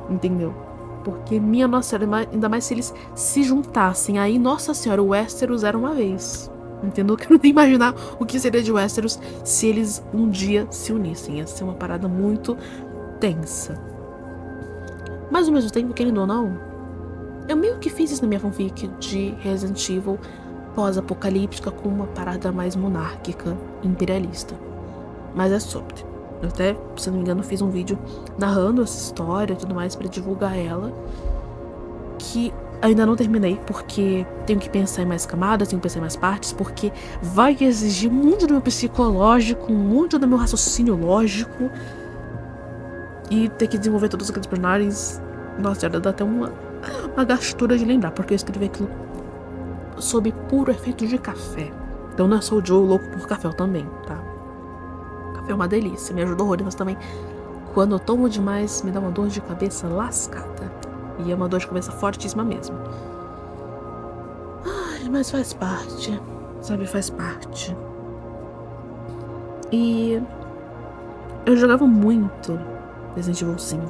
Speaker 2: Entendeu? Porque, minha nossa senhora, ainda mais se eles se juntassem. Aí, nossa senhora, o Westeros era uma vez. Entendeu? Eu quero nem imaginar o que seria de Westeros se eles um dia se unissem. Ia ser uma parada muito tensa. Mas, ao mesmo tempo, querendo ou não, eu meio que fiz isso na minha fanfic de Resident Evil pós-apocalíptica com uma parada mais monárquica, imperialista. Mas é sobre. Eu até, se não me engano, fiz um vídeo narrando essa história e tudo mais pra divulgar ela. Que ainda não terminei, porque tenho que pensar em mais camadas, tenho que pensar em mais partes, porque vai exigir muito do meu psicológico, muito do meu raciocínio lógico. E ter que desenvolver todos aqueles personagens. Nossa, já dá até uma gastura de lembrar, porque eu escrevi aquilo sob puro efeito de café. Então não é só o Joe louco por café, eu também, tá? Café é uma delícia, me ajuda horrores, mas também quando eu tomo demais me dá uma dor de cabeça lascada. E é uma dor de cabeça fortíssima mesmo. Ai, mas faz parte, sabe? Faz parte. E eu jogava muito Resident Evil 5.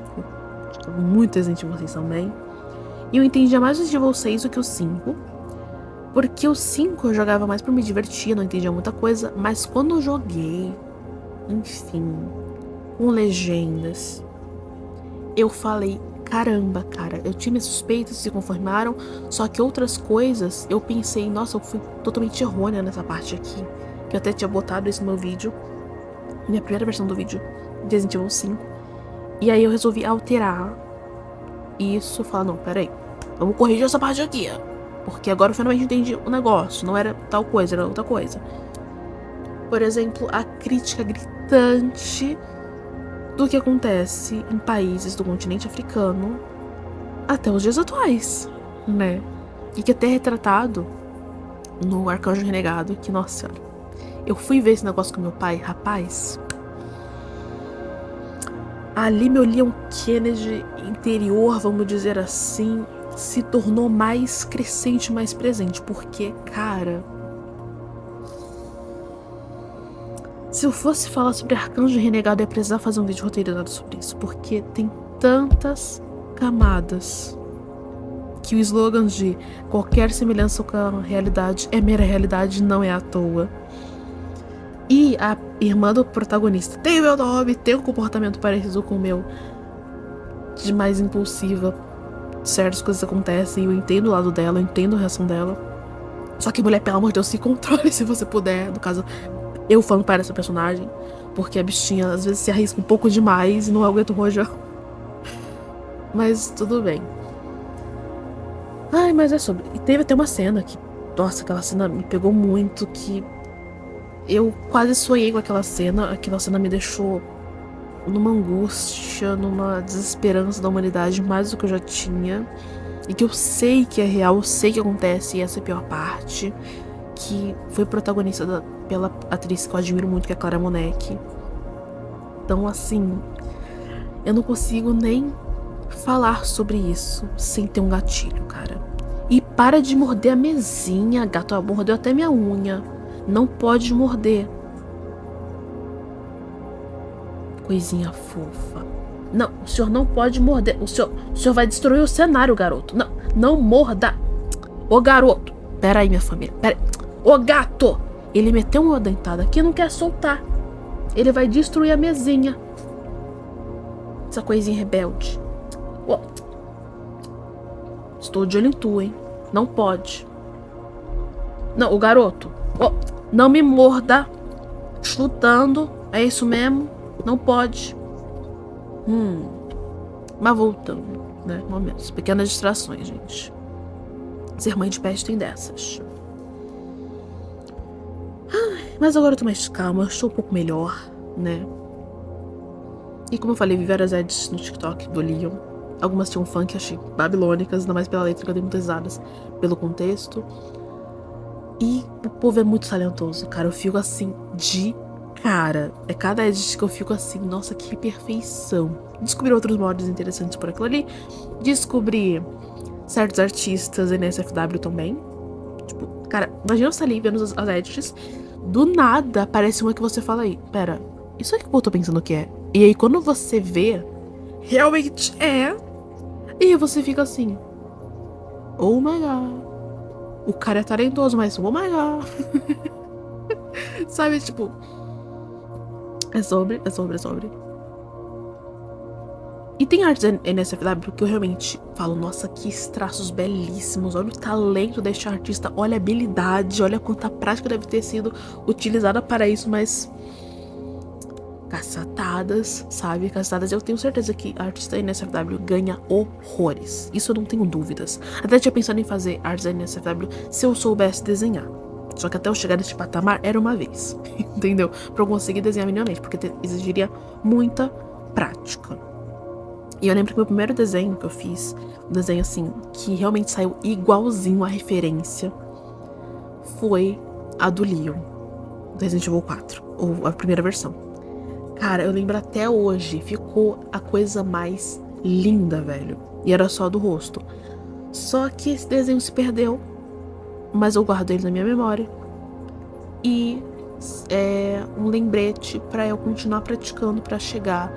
Speaker 2: Jogava muito Resident Evil 6 também. E eu entendia mais o Resident Evil 6 do que o 5. Porque o 5 eu jogava mais pra me divertir, não entendia muita coisa. Mas quando eu joguei, enfim, com legendas, eu falei, caramba, cara, eu tinha minhas suspeitas, se confirmaram. Só que outras coisas, eu pensei, nossa, eu fui totalmente errônea nessa parte aqui. Que eu até tinha botado isso no meu vídeo. Minha primeira versão do vídeo, Resident Evil 5. E aí eu resolvi alterar isso, falar, não, peraí, vamos corrigir essa parte aqui, porque agora eu finalmente entendi o negócio, não era tal coisa, era outra coisa. Por exemplo, a crítica gritante do que acontece em países do continente africano até os dias atuais, né? E que até é retratado no Arcanjo Renegado, que, nossa senhora, eu fui ver esse negócio com meu pai, rapaz. Ali meu Leon Kennedy interior, vamos dizer assim, se tornou mais crescente, mais presente. Porque, cara, se eu fosse falar sobre Arcanjo Renegado, eu ia precisar fazer um vídeo roteirizado sobre isso. Porque tem tantas camadas que o slogan de qualquer semelhança com a realidade é mera realidade, não é à toa. E a irmã do protagonista tem o meu nome, tem um comportamento parecido com o meu, de mais impulsiva. Certas coisas acontecem, eu entendo o lado dela, eu entendo a reação dela. Só que, mulher, pelo amor de Deus, se controle se você puder. No caso, eu falando para essa personagem, porque a bichinha às vezes se arrisca um pouco demais e não aguenta o rojão. Mas tudo bem. Ai, mas é sobre. E teve até uma cena que, nossa, aquela cena me pegou muito, que eu quase sonhei com aquela cena me deixou numa angústia, numa desesperança da humanidade mais do que eu já tinha. E que eu sei que é real, eu sei que acontece, e essa é a pior parte. Que foi protagonista pela atriz que eu admiro muito, que é a Clara Monet. Então, assim, eu não consigo nem falar sobre isso sem ter um gatilho, cara. E para de morder a mesinha, gato, mordeu até minha unha. Não pode morder. Coisinha fofa. Não, o senhor não pode morder. O senhor vai destruir o cenário, garoto. Não, não morda. Ô, garoto. Pera aí, minha família. Pera aí. Ô, gato. Ele meteu uma dentada aqui e não quer soltar. Ele vai destruir a mesinha. Essa coisinha rebelde. Ô. Estou de olho em tu, hein. Não pode. Não, o garoto. Ô. Não me morda. Chutando. É isso mesmo? Não pode. Mas voltando, né? Momentos. Pequenas distrações, gente. Ser mãe de peste tem dessas. Mas agora eu tô mais calma. Eu estou um pouco melhor, né? E como eu falei, vi várias ads no TikTok do Leon. Algumas tinham funk, achei babilônicas. Ainda mais pela letra, que eu dei muitas risadas pelo contexto. E o povo é muito talentoso, cara. Eu fico assim, de Cara, é cada edit que eu fico assim, nossa, que perfeição. Descobri outros mods interessantes por aquilo ali. Descobri certos artistas NSFW também. Tipo, cara, imagina você ali vendo as edits. Do nada aparece uma que você fala aí, pera, isso aqui que eu tô pensando que é. E aí quando você vê, realmente é. E aí você fica assim, oh my god. O cara é talentoso, mas oh my god. Sabe, tipo, é sobre. E tem artes NSFW que eu realmente falo, nossa, que traços belíssimos, olha o talento deste artista, olha a habilidade, olha quanta prática deve ter sido utilizada para isso, mas cacetadas, sabe? Cacetadas, eu tenho certeza que a artista NSFW ganha horrores, isso eu não tenho dúvidas. Até tinha pensado em fazer artes NSFW se eu soubesse desenhar. Só que até eu chegar nesse patamar era uma vez, entendeu? Pra eu conseguir desenhar minimamente, porque exigiria muita prática. E eu lembro que meu primeiro desenho que eu fiz, um desenho assim, que realmente saiu igualzinho à referência, foi a do Leon, do Resident Evil 4, ou a primeira versão. Cara, eu lembro até hoje, ficou a coisa mais linda, velho. E era só do rosto. Só que esse desenho se perdeu, mas eu guardo ele na minha memória. E é um lembrete pra eu continuar praticando pra chegar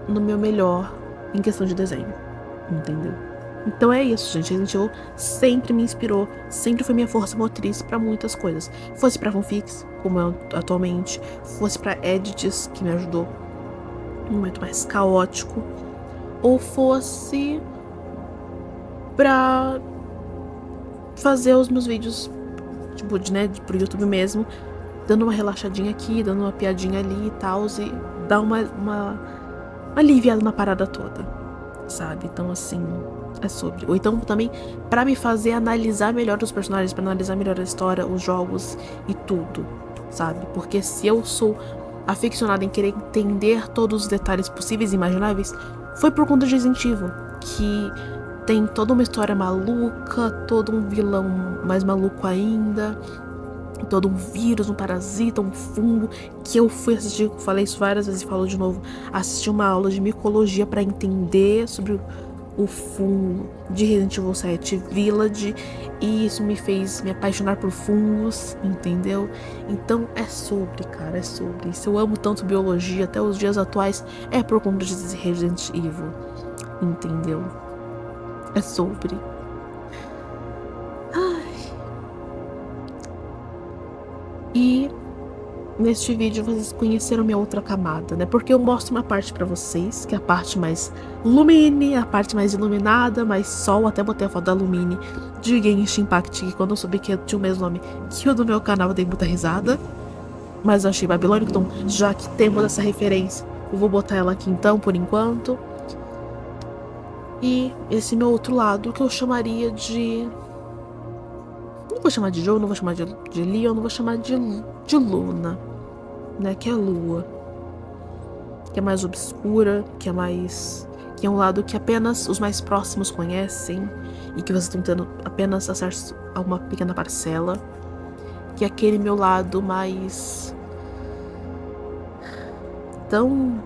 Speaker 2: no meu melhor em questão de desenho, entendeu? Então é isso, gente. Resident Evil sempre me inspirou, sempre foi minha força motriz pra muitas coisas. Fosse pra fanfics, como é atualmente, fosse pra edits, que me ajudou num momento mais caótico, ou fosse pra fazer os meus vídeos, tipo, pro YouTube mesmo, dando uma relaxadinha aqui, dando uma piadinha ali e tal, e dar uma aliviada na parada toda, sabe? Então, assim, é sobre. Ou então também pra me fazer analisar melhor os personagens, pra analisar melhor a história, os jogos e tudo, sabe? Porque se eu sou aficionada em querer entender todos os detalhes possíveis e imagináveis, foi por conta de Resident Evil, que tem toda uma história maluca, todo um vilão mais maluco ainda, todo um vírus, um parasita, um fungo, que eu fui assistir, falei isso várias vezes e falo de novo, assisti uma aula de micologia pra entender sobre o fungo de Resident Evil 7 Village, e isso me fez me apaixonar por fungos, entendeu? Então é sobre, cara, é sobre. Se eu amo tanto biologia até os dias atuais, é por conta de Resident Evil, entendeu? É sobre. E neste vídeo vocês conheceram minha outra camada, né? Porque eu mostro uma parte pra vocês, que é a parte mais Lumine, a parte mais iluminada, mais sol. Até botei a foto da Lumine de Genshin Impact, que quando eu soube que tinha o mesmo nome que o do meu canal, eu dei muita risada. Mas eu achei babilônico, então já que temos essa referência, eu vou botar ela aqui então, por enquanto. E esse meu outro lado, que eu chamaria de... Não vou chamar de Joe, não vou chamar de Leon, não vou chamar de Luna, né? Que é a lua. Que é mais obscura, que é um lado que apenas os mais próximos conhecem e que vocês estão tendo apenas acesso a uma pequena parcela. Que é aquele meu lado mais... tão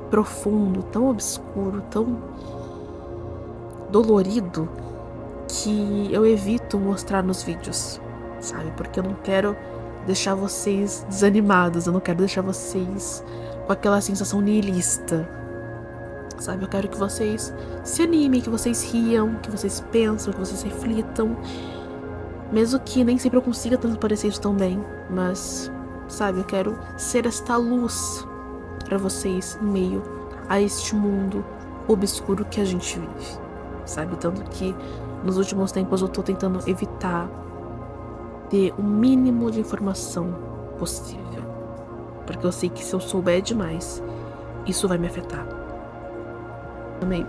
Speaker 2: profundo, tão obscuro, tão dolorido, que eu evito mostrar nos vídeos, sabe? Porque eu não quero deixar vocês desanimados, eu não quero deixar vocês com aquela sensação nihilista, sabe? Eu quero que vocês se animem, que vocês riam, que vocês pensam, que vocês reflitam, mesmo que nem sempre eu consiga transparecer isso tão bem, mas, sabe? Eu quero ser esta luz pra vocês em meio a este mundo obscuro que a gente vive, sabe? Tanto que nos últimos tempos eu tô tentando evitar ter o mínimo de informação possível, porque eu sei que se eu souber demais, isso vai me afetar. Também,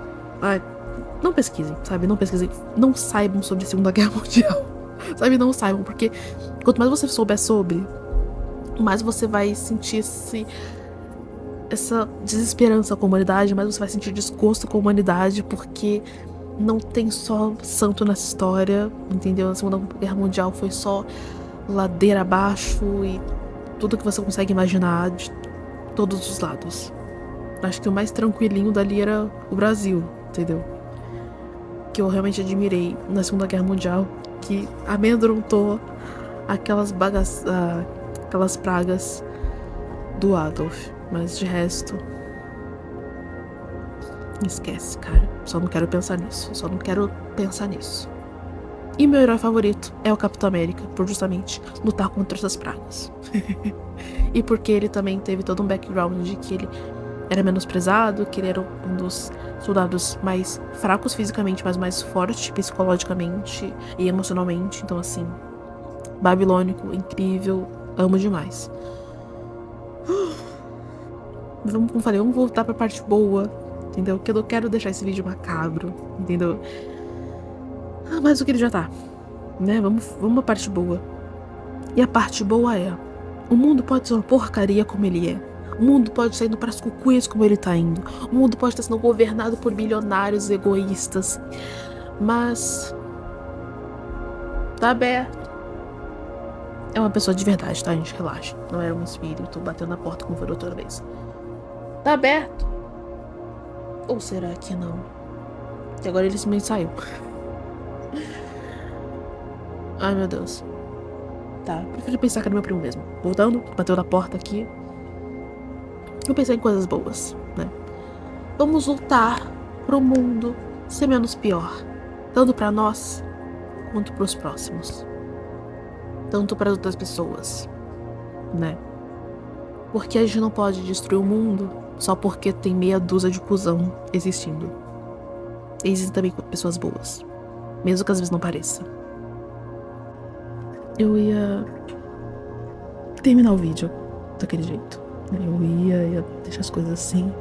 Speaker 2: não pesquisem, sabe? Não pesquisem, não saibam sobre a Segunda Guerra Mundial, sabe? Não saibam, porque quanto mais você souber sobre, mais você vai sentir essa desesperança com a humanidade, mais você vai sentir desgosto com a humanidade, porque não tem só santo nessa história, entendeu? A Segunda Guerra Mundial foi só ladeira abaixo e tudo que você consegue imaginar de todos os lados. Acho que o mais tranquilinho dali era o Brasil, entendeu? Que eu realmente admirei na Segunda Guerra Mundial, que amedrontou aquelas pragas do Adolf. Mas de resto, esquece, cara. Só não quero pensar nisso. E meu herói favorito é o Capitão América, por justamente lutar contra essas pragas. E porque ele também teve todo um background de que ele era menosprezado, que ele era um dos soldados mais fracos fisicamente, mas mais forte psicologicamente e emocionalmente. Então, assim, babilônico, incrível, amo demais. Como eu falei, vamos voltar pra parte boa, entendeu? Que eu não quero deixar esse vídeo macabro, entendeu? Mas o que ele já tá, né? Vamos pra parte boa. E a parte boa é: o mundo pode ser uma porcaria como ele é. O mundo pode estar indo pras cucuias como ele tá indo. O mundo pode estar sendo governado por bilionários egoístas. Mas tá aberto. É uma pessoa de verdade, tá, gente? Relaxa. Não era um espírito batendo na porta como foi da outra vez. Tá aberto. Ou será que não? E agora ele simplesmente saiu. Ai, meu Deus. Tá, prefiro pensar que era meu primo mesmo. Voltando, bateu na porta aqui. Eu pensei em coisas boas, né? Vamos lutar pro mundo ser menos pior. Tanto pra nós, quanto pros próximos. Tanto para outras pessoas, né? Porque a gente não pode destruir o mundo só porque tem meia dúzia de cuzão existindo. Existem também pessoas boas, mesmo que às vezes não pareça. Eu ia terminar o vídeo daquele jeito. Eu ia deixar as coisas assim.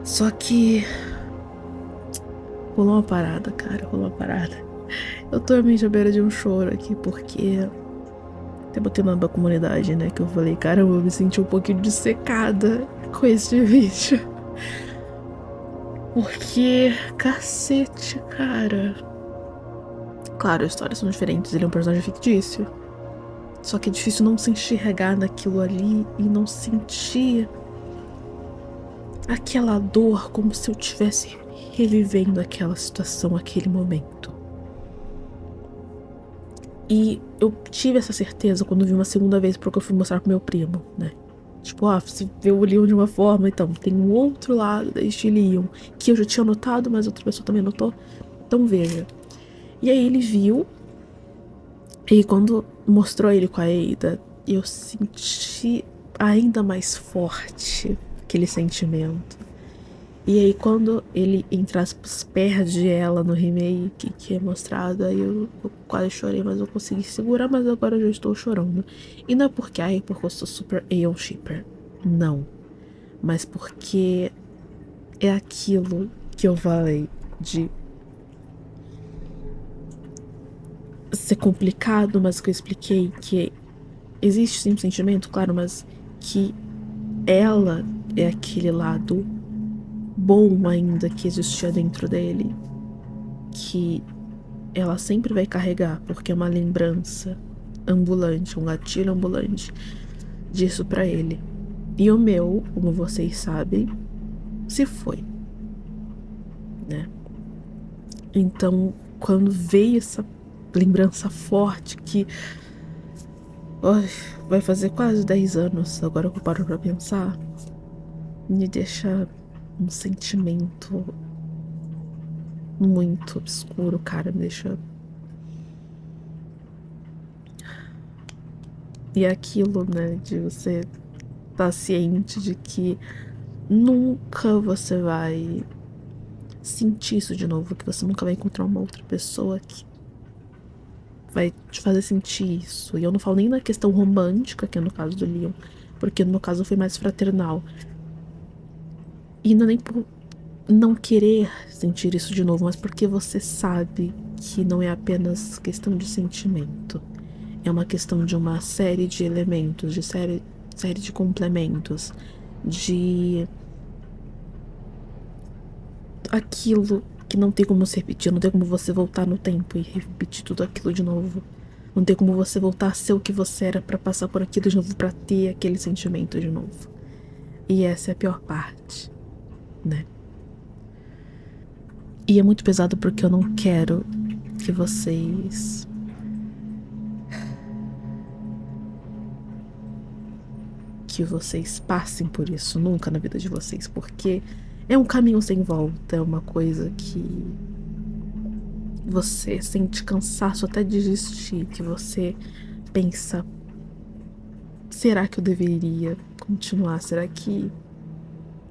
Speaker 2: Só que rolou uma parada, cara, Eu tô realmente à beira de um choro aqui, porque até botei na comunidade, né, que eu falei, caramba, eu me senti um pouquinho dissecada com esse vídeo. Porque, cacete, cara. Claro, as histórias são diferentes, ele é um personagem fictício. Só que é difícil não se enxergar naquilo ali e não sentir aquela dor como se eu estivesse revivendo aquela situação, aquele momento. E eu tive essa certeza quando vi uma segunda vez, porque eu fui mostrar pro meu primo, né? Tipo, você vê o Leon de uma forma, então tem um outro lado deste Leon que eu já tinha notado, mas outra pessoa também notou. Então veja. E aí ele viu, e quando mostrou ele com a Ada, eu senti ainda mais forte aquele sentimento. E aí quando ele, entre aspas, perde ela no remake que é mostrado, aí eu quase chorei, mas eu consegui segurar, mas agora eu já estou chorando. E não é porque eu sou super Aeon shipper, não. Mas porque é aquilo que eu falei de ser complicado, mas que eu expliquei que existe sim um sentimento, claro, mas que ela é aquele lado bom ainda que existia dentro dele, que ela sempre vai carregar, porque é uma lembrança ambulante, um gatilho ambulante disso pra ele. E o meu, como vocês sabem, se foi, né? Então, quando veio essa lembrança forte que vai fazer quase 10 anos, agora que eu paro pra pensar, me deixa um sentimento muito obscuro, cara, me deixa. E é aquilo, né, de você estar ciente de que nunca você vai sentir isso de novo, que você nunca vai encontrar uma outra pessoa que vai te fazer sentir isso. E eu não falo nem na questão romântica, que é no caso do Leon, porque no meu caso foi mais fraternal. E não é nem por não querer sentir isso de novo, mas porque você sabe que não é apenas questão de sentimento. É uma questão de uma série de elementos, de série de complementos, de aquilo que não tem como se repetir, não tem como você voltar no tempo e repetir tudo aquilo de novo. Não tem como você voltar a ser o que você era pra passar por aquilo de novo, pra ter aquele sentimento de novo. E essa é a pior parte, né? E é muito pesado porque eu não quero que vocês passem por isso nunca na vida de vocês, porque é um caminho sem volta, é uma coisa que você sente cansaço até desistir, que você pensa, será que eu deveria continuar? Será que,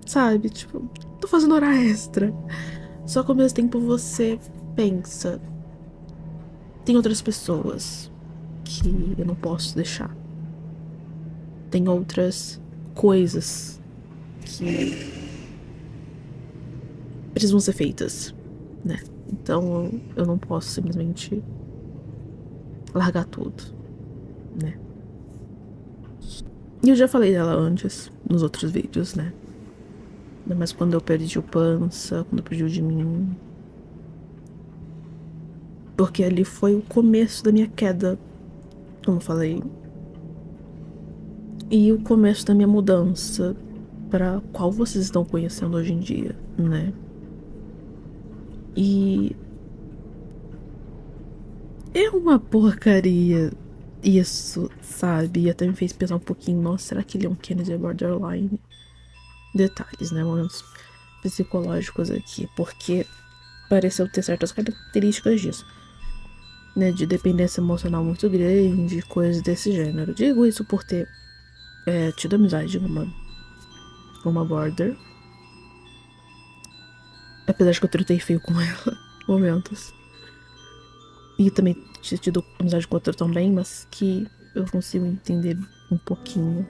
Speaker 2: sabe, tipo, tô fazendo hora extra. Só que ao mesmo tempo você pensa, tem outras pessoas que eu não posso deixar. Tem outras coisas que precisam ser feitas, né? Então eu não posso simplesmente largar tudo, né? E eu já falei dela antes, nos outros vídeos, né? Mas quando eu perdi o Pança, quando eu perdi o de mim. Porque ali foi o começo da minha queda, como eu falei. E o começo da minha mudança para qual vocês estão conhecendo hoje em dia, né? E é uma porcaria isso, sabe? E até me fez pensar um pouquinho, nossa, será que Leon Kennedy é borderline? Detalhes, né? Momentos psicológicos aqui, porque pareceu ter certas características disso, né? De dependência emocional muito grande, coisas desse gênero. Digo isso por ter tido amizade com uma border. Apesar de que eu tratei feio com ela, momentos. E também tinha tido amizade com outra também, mas que eu consigo entender um pouquinho.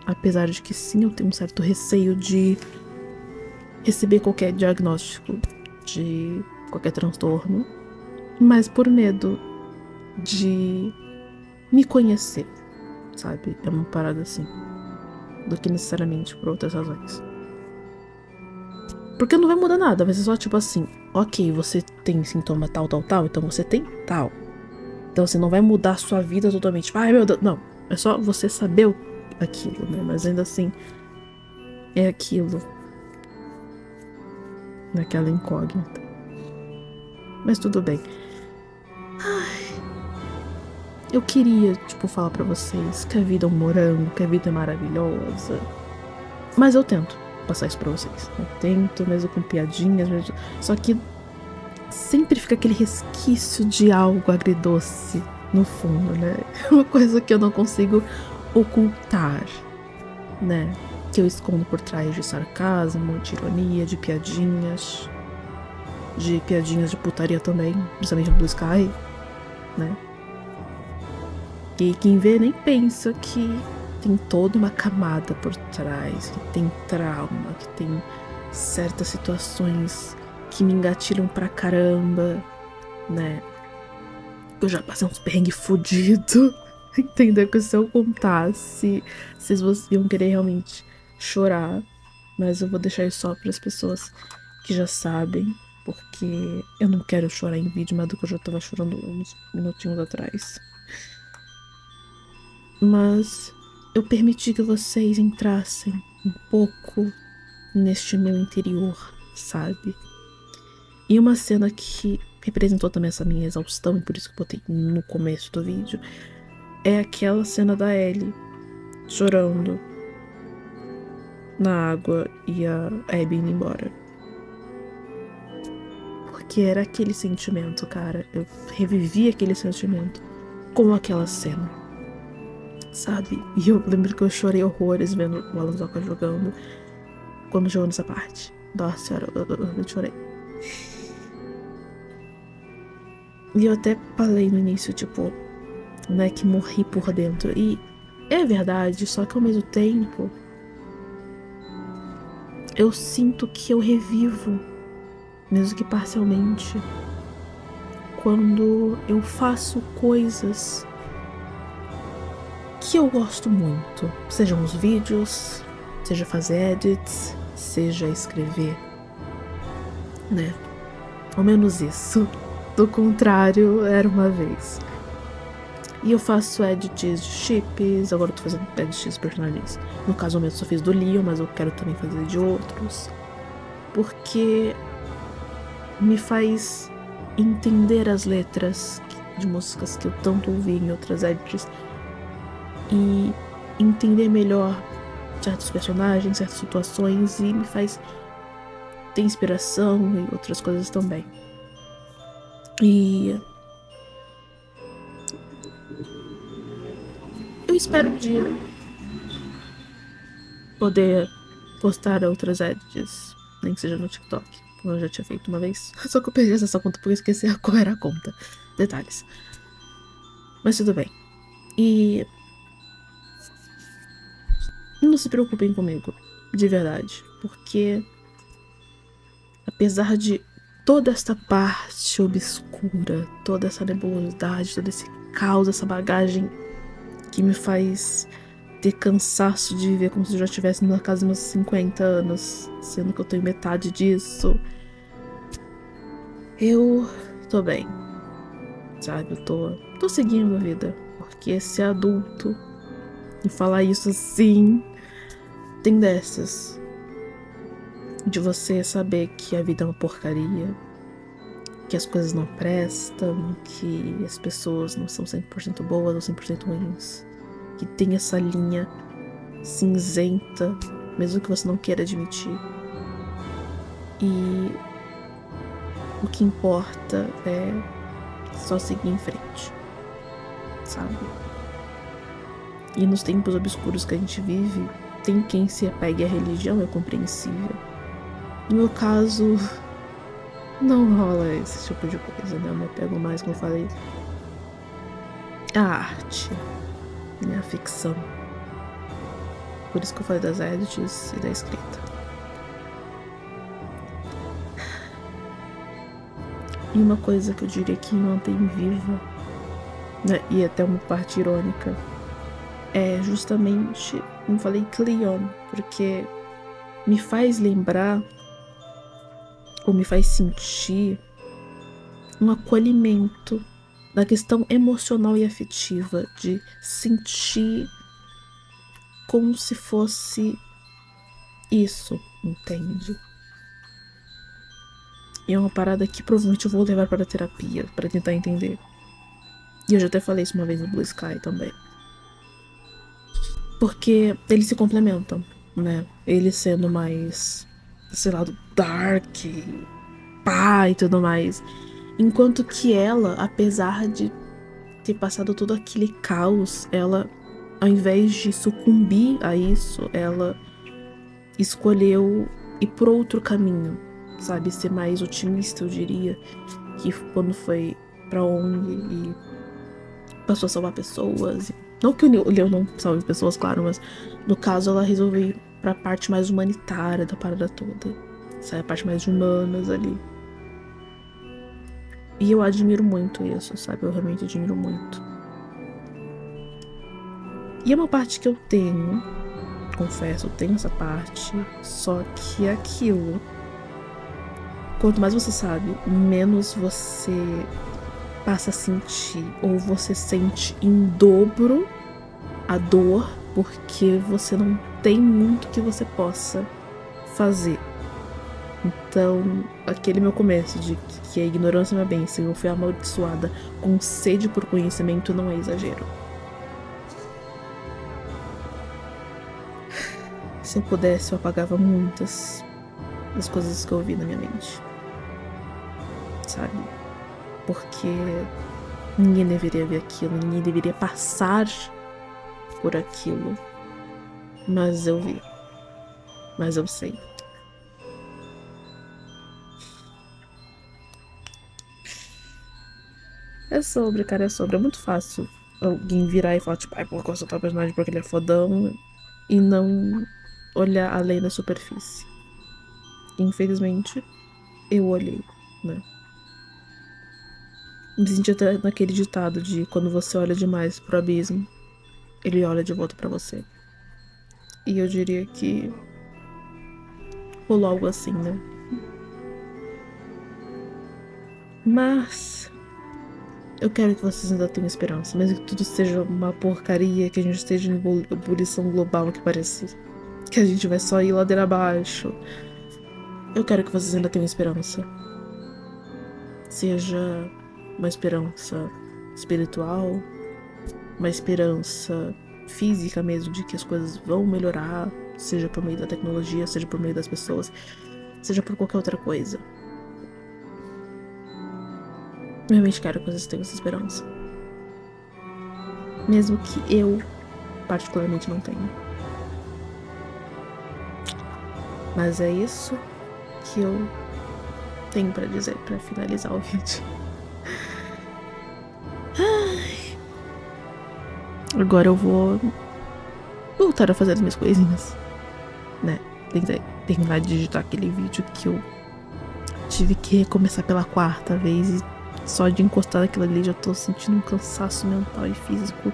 Speaker 2: Apesar de que sim, eu tenho um certo receio de receber qualquer diagnóstico de qualquer transtorno. Mas por medo de me conhecer, sabe? É uma parada assim. Do que necessariamente por outras razões. Porque não vai mudar nada, vai ser só tipo assim, ok, você tem sintoma tal, então você tem tal. Então assim, não vai mudar a sua vida totalmente. Ai meu Deus, não. É só você saber aquilo, né? Mas ainda assim, é aquilo. Naquela incógnita. Mas tudo bem. Ai, eu queria, tipo, falar pra vocês que a vida é um morango, que a vida é maravilhosa. Mas eu tento passar isso pra vocês. Eu tento, mesmo com piadinhas, mesmo... Só que sempre fica aquele resquício de algo agridoce no fundo, né? Uma coisa que eu não consigo ocultar, né? Que eu escondo por trás de sarcasmo, de ironia, de piadinhas de putaria também, principalmente no Blue Sky, né? E quem vê nem pensa que tem toda uma camada por trás, que tem trauma, que tem certas situações que me engatilham pra caramba, né? Eu já passei uns perrengues fudidos, entendeu? Que se eu contasse, vocês iam querer realmente chorar, mas eu vou deixar isso só pras pessoas que já sabem, porque eu não quero chorar em vídeo mais do que eu já tava chorando uns minutinhos atrás. Mas eu permiti que vocês entrassem um pouco neste meu interior, sabe? E uma cena que representou também essa minha exaustão, e por isso que eu botei no começo do vídeo, é aquela cena da Ellie chorando na água e a Abby indo embora. Porque era aquele sentimento, cara. Eu revivi aquele sentimento com aquela cena, sabe? E eu lembro que eu chorei horrores vendo o Alanzoca jogando quando jogou nessa parte. Nossa senhora, eu chorei. E eu até falei no início, tipo, né, que morri por dentro. E é verdade, só que ao mesmo tempo eu sinto que eu revivo, mesmo que parcialmente, quando eu faço coisas que eu gosto muito. Sejam os vídeos, seja fazer edits, seja escrever, né? Ao menos isso. Do contrário, era uma vez. E eu faço edits de chips, agora eu tô fazendo edits de personagens. No caso, eu só fiz do Leon, mas eu quero também fazer de outros. Porque me faz entender as letras de músicas que eu tanto ouvi em outras edits. E entender melhor certos personagens, certas situações, e me faz ter inspiração e outras coisas também. E eu espero um dia poder postar outras edits, nem que seja no TikTok, como eu já tinha feito uma vez. Só que eu perdi essa conta porque eu esqueci qual era a conta. Detalhes. Mas tudo bem. E não se preocupem comigo, de verdade, porque apesar de toda esta parte obscura, toda essa nebulosidade, todo esse caos, essa bagagem que me faz ter cansaço de viver como se eu já estivesse na casa dos meus 50 anos, sendo que eu tenho metade disso, eu tô bem, sabe? Eu tô seguindo a vida, porque ser adulto e falar isso assim, tem dessas. De você saber que a vida é uma porcaria, que as coisas não prestam, que as pessoas não são 100% boas ou 100% ruins, que tem essa linha cinzenta, mesmo que você não queira admitir. E o que importa é só seguir em frente, sabe? E nos tempos obscuros que a gente vive, tem quem se apegue à religião, é compreensível. No meu caso, não rola esse tipo de coisa, né? Eu me apego mais, como eu falei, à arte, né? A ficção. Por isso que eu falei das edits e da escrita. E uma coisa que eu diria que me mantém viva, né? E até uma parte irônica, é justamente, como falei, Cleon, porque me faz lembrar ou me faz sentir um acolhimento da questão emocional e afetiva, de sentir como se fosse isso, entende? E é uma parada que provavelmente eu vou levar para terapia, para tentar entender. E eu já até falei isso uma vez no Blue Sky também. Porque eles se complementam, né? Ele sendo mais, sei lá, do dark, pá e tudo mais. Enquanto que ela, apesar de ter passado todo aquele caos, ela, ao invés de sucumbir a isso, ela escolheu ir por outro caminho, sabe? Ser mais otimista, eu diria. Que quando foi pra ONG e passou a salvar pessoas. Não que o Leon não salve pessoas, claro, mas no caso ela resolveu ir pra parte mais humanitária da parada toda. Sabe? A parte mais de humanas ali. E eu admiro muito isso, sabe? Eu realmente admiro muito. E é uma parte que eu tenho, confesso, eu tenho essa parte, só que é aquilo. Quanto mais você sabe, menos você passa a sentir, ou você sente em dobro a dor, porque você não tem muito que você possa fazer. Então, aquele meu começo de que a ignorância é uma bênção, eu fui amaldiçoada com sede por conhecimento, não é exagero. Se eu pudesse, eu apagava muitas das coisas que eu ouvi na minha mente. Sabe? Porque ninguém deveria ver aquilo, ninguém deveria passar por aquilo. Mas eu vi. Mas eu sei. É sobre, cara, é sobre. É muito fácil alguém virar e falar, tipo, ai, pô, eu sou tal personagem porque ele é fodão. E não olhar além da superfície. Infelizmente, eu olhei, né? Me senti até naquele ditado de quando você olha demais pro abismo, ele olha de volta pra você. E eu diria que rolou algo assim, né? Mas Eu quero que vocês ainda tenham esperança, mesmo que tudo seja uma porcaria, que a gente esteja em ebulição global, que parece que a gente vai só ir ladeira abaixo. Eu quero que vocês ainda tenham esperança. Seja uma esperança espiritual, uma esperança física mesmo de que as coisas vão melhorar, seja por meio da tecnologia, seja por meio das pessoas, seja por qualquer outra coisa. Eu realmente quero que vocês tenham essa esperança. Mesmo que eu, particularmente, não tenha. Mas é isso que eu tenho pra dizer pra finalizar o vídeo. Agora eu vou voltar a fazer as minhas coisinhas, né? Terminar de digitar aquele vídeo que eu tive que recomeçar pela 4ª vez e só de encostar naquilo ali já tô sentindo um cansaço mental e físico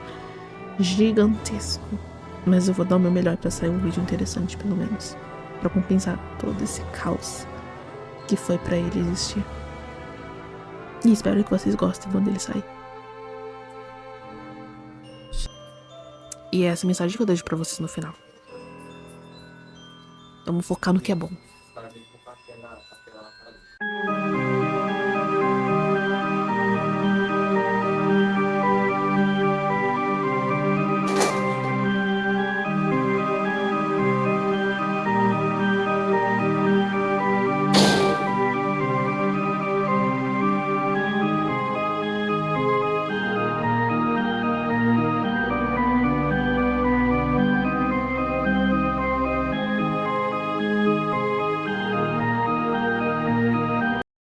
Speaker 2: gigantesco. Mas eu vou dar o meu melhor pra sair um vídeo interessante, pelo menos, pra compensar todo esse caos que foi pra ele existir. E espero que vocês gostem quando ele sair. E é essa mensagem que eu deixo pra vocês no final. Vamos focar no que é bom.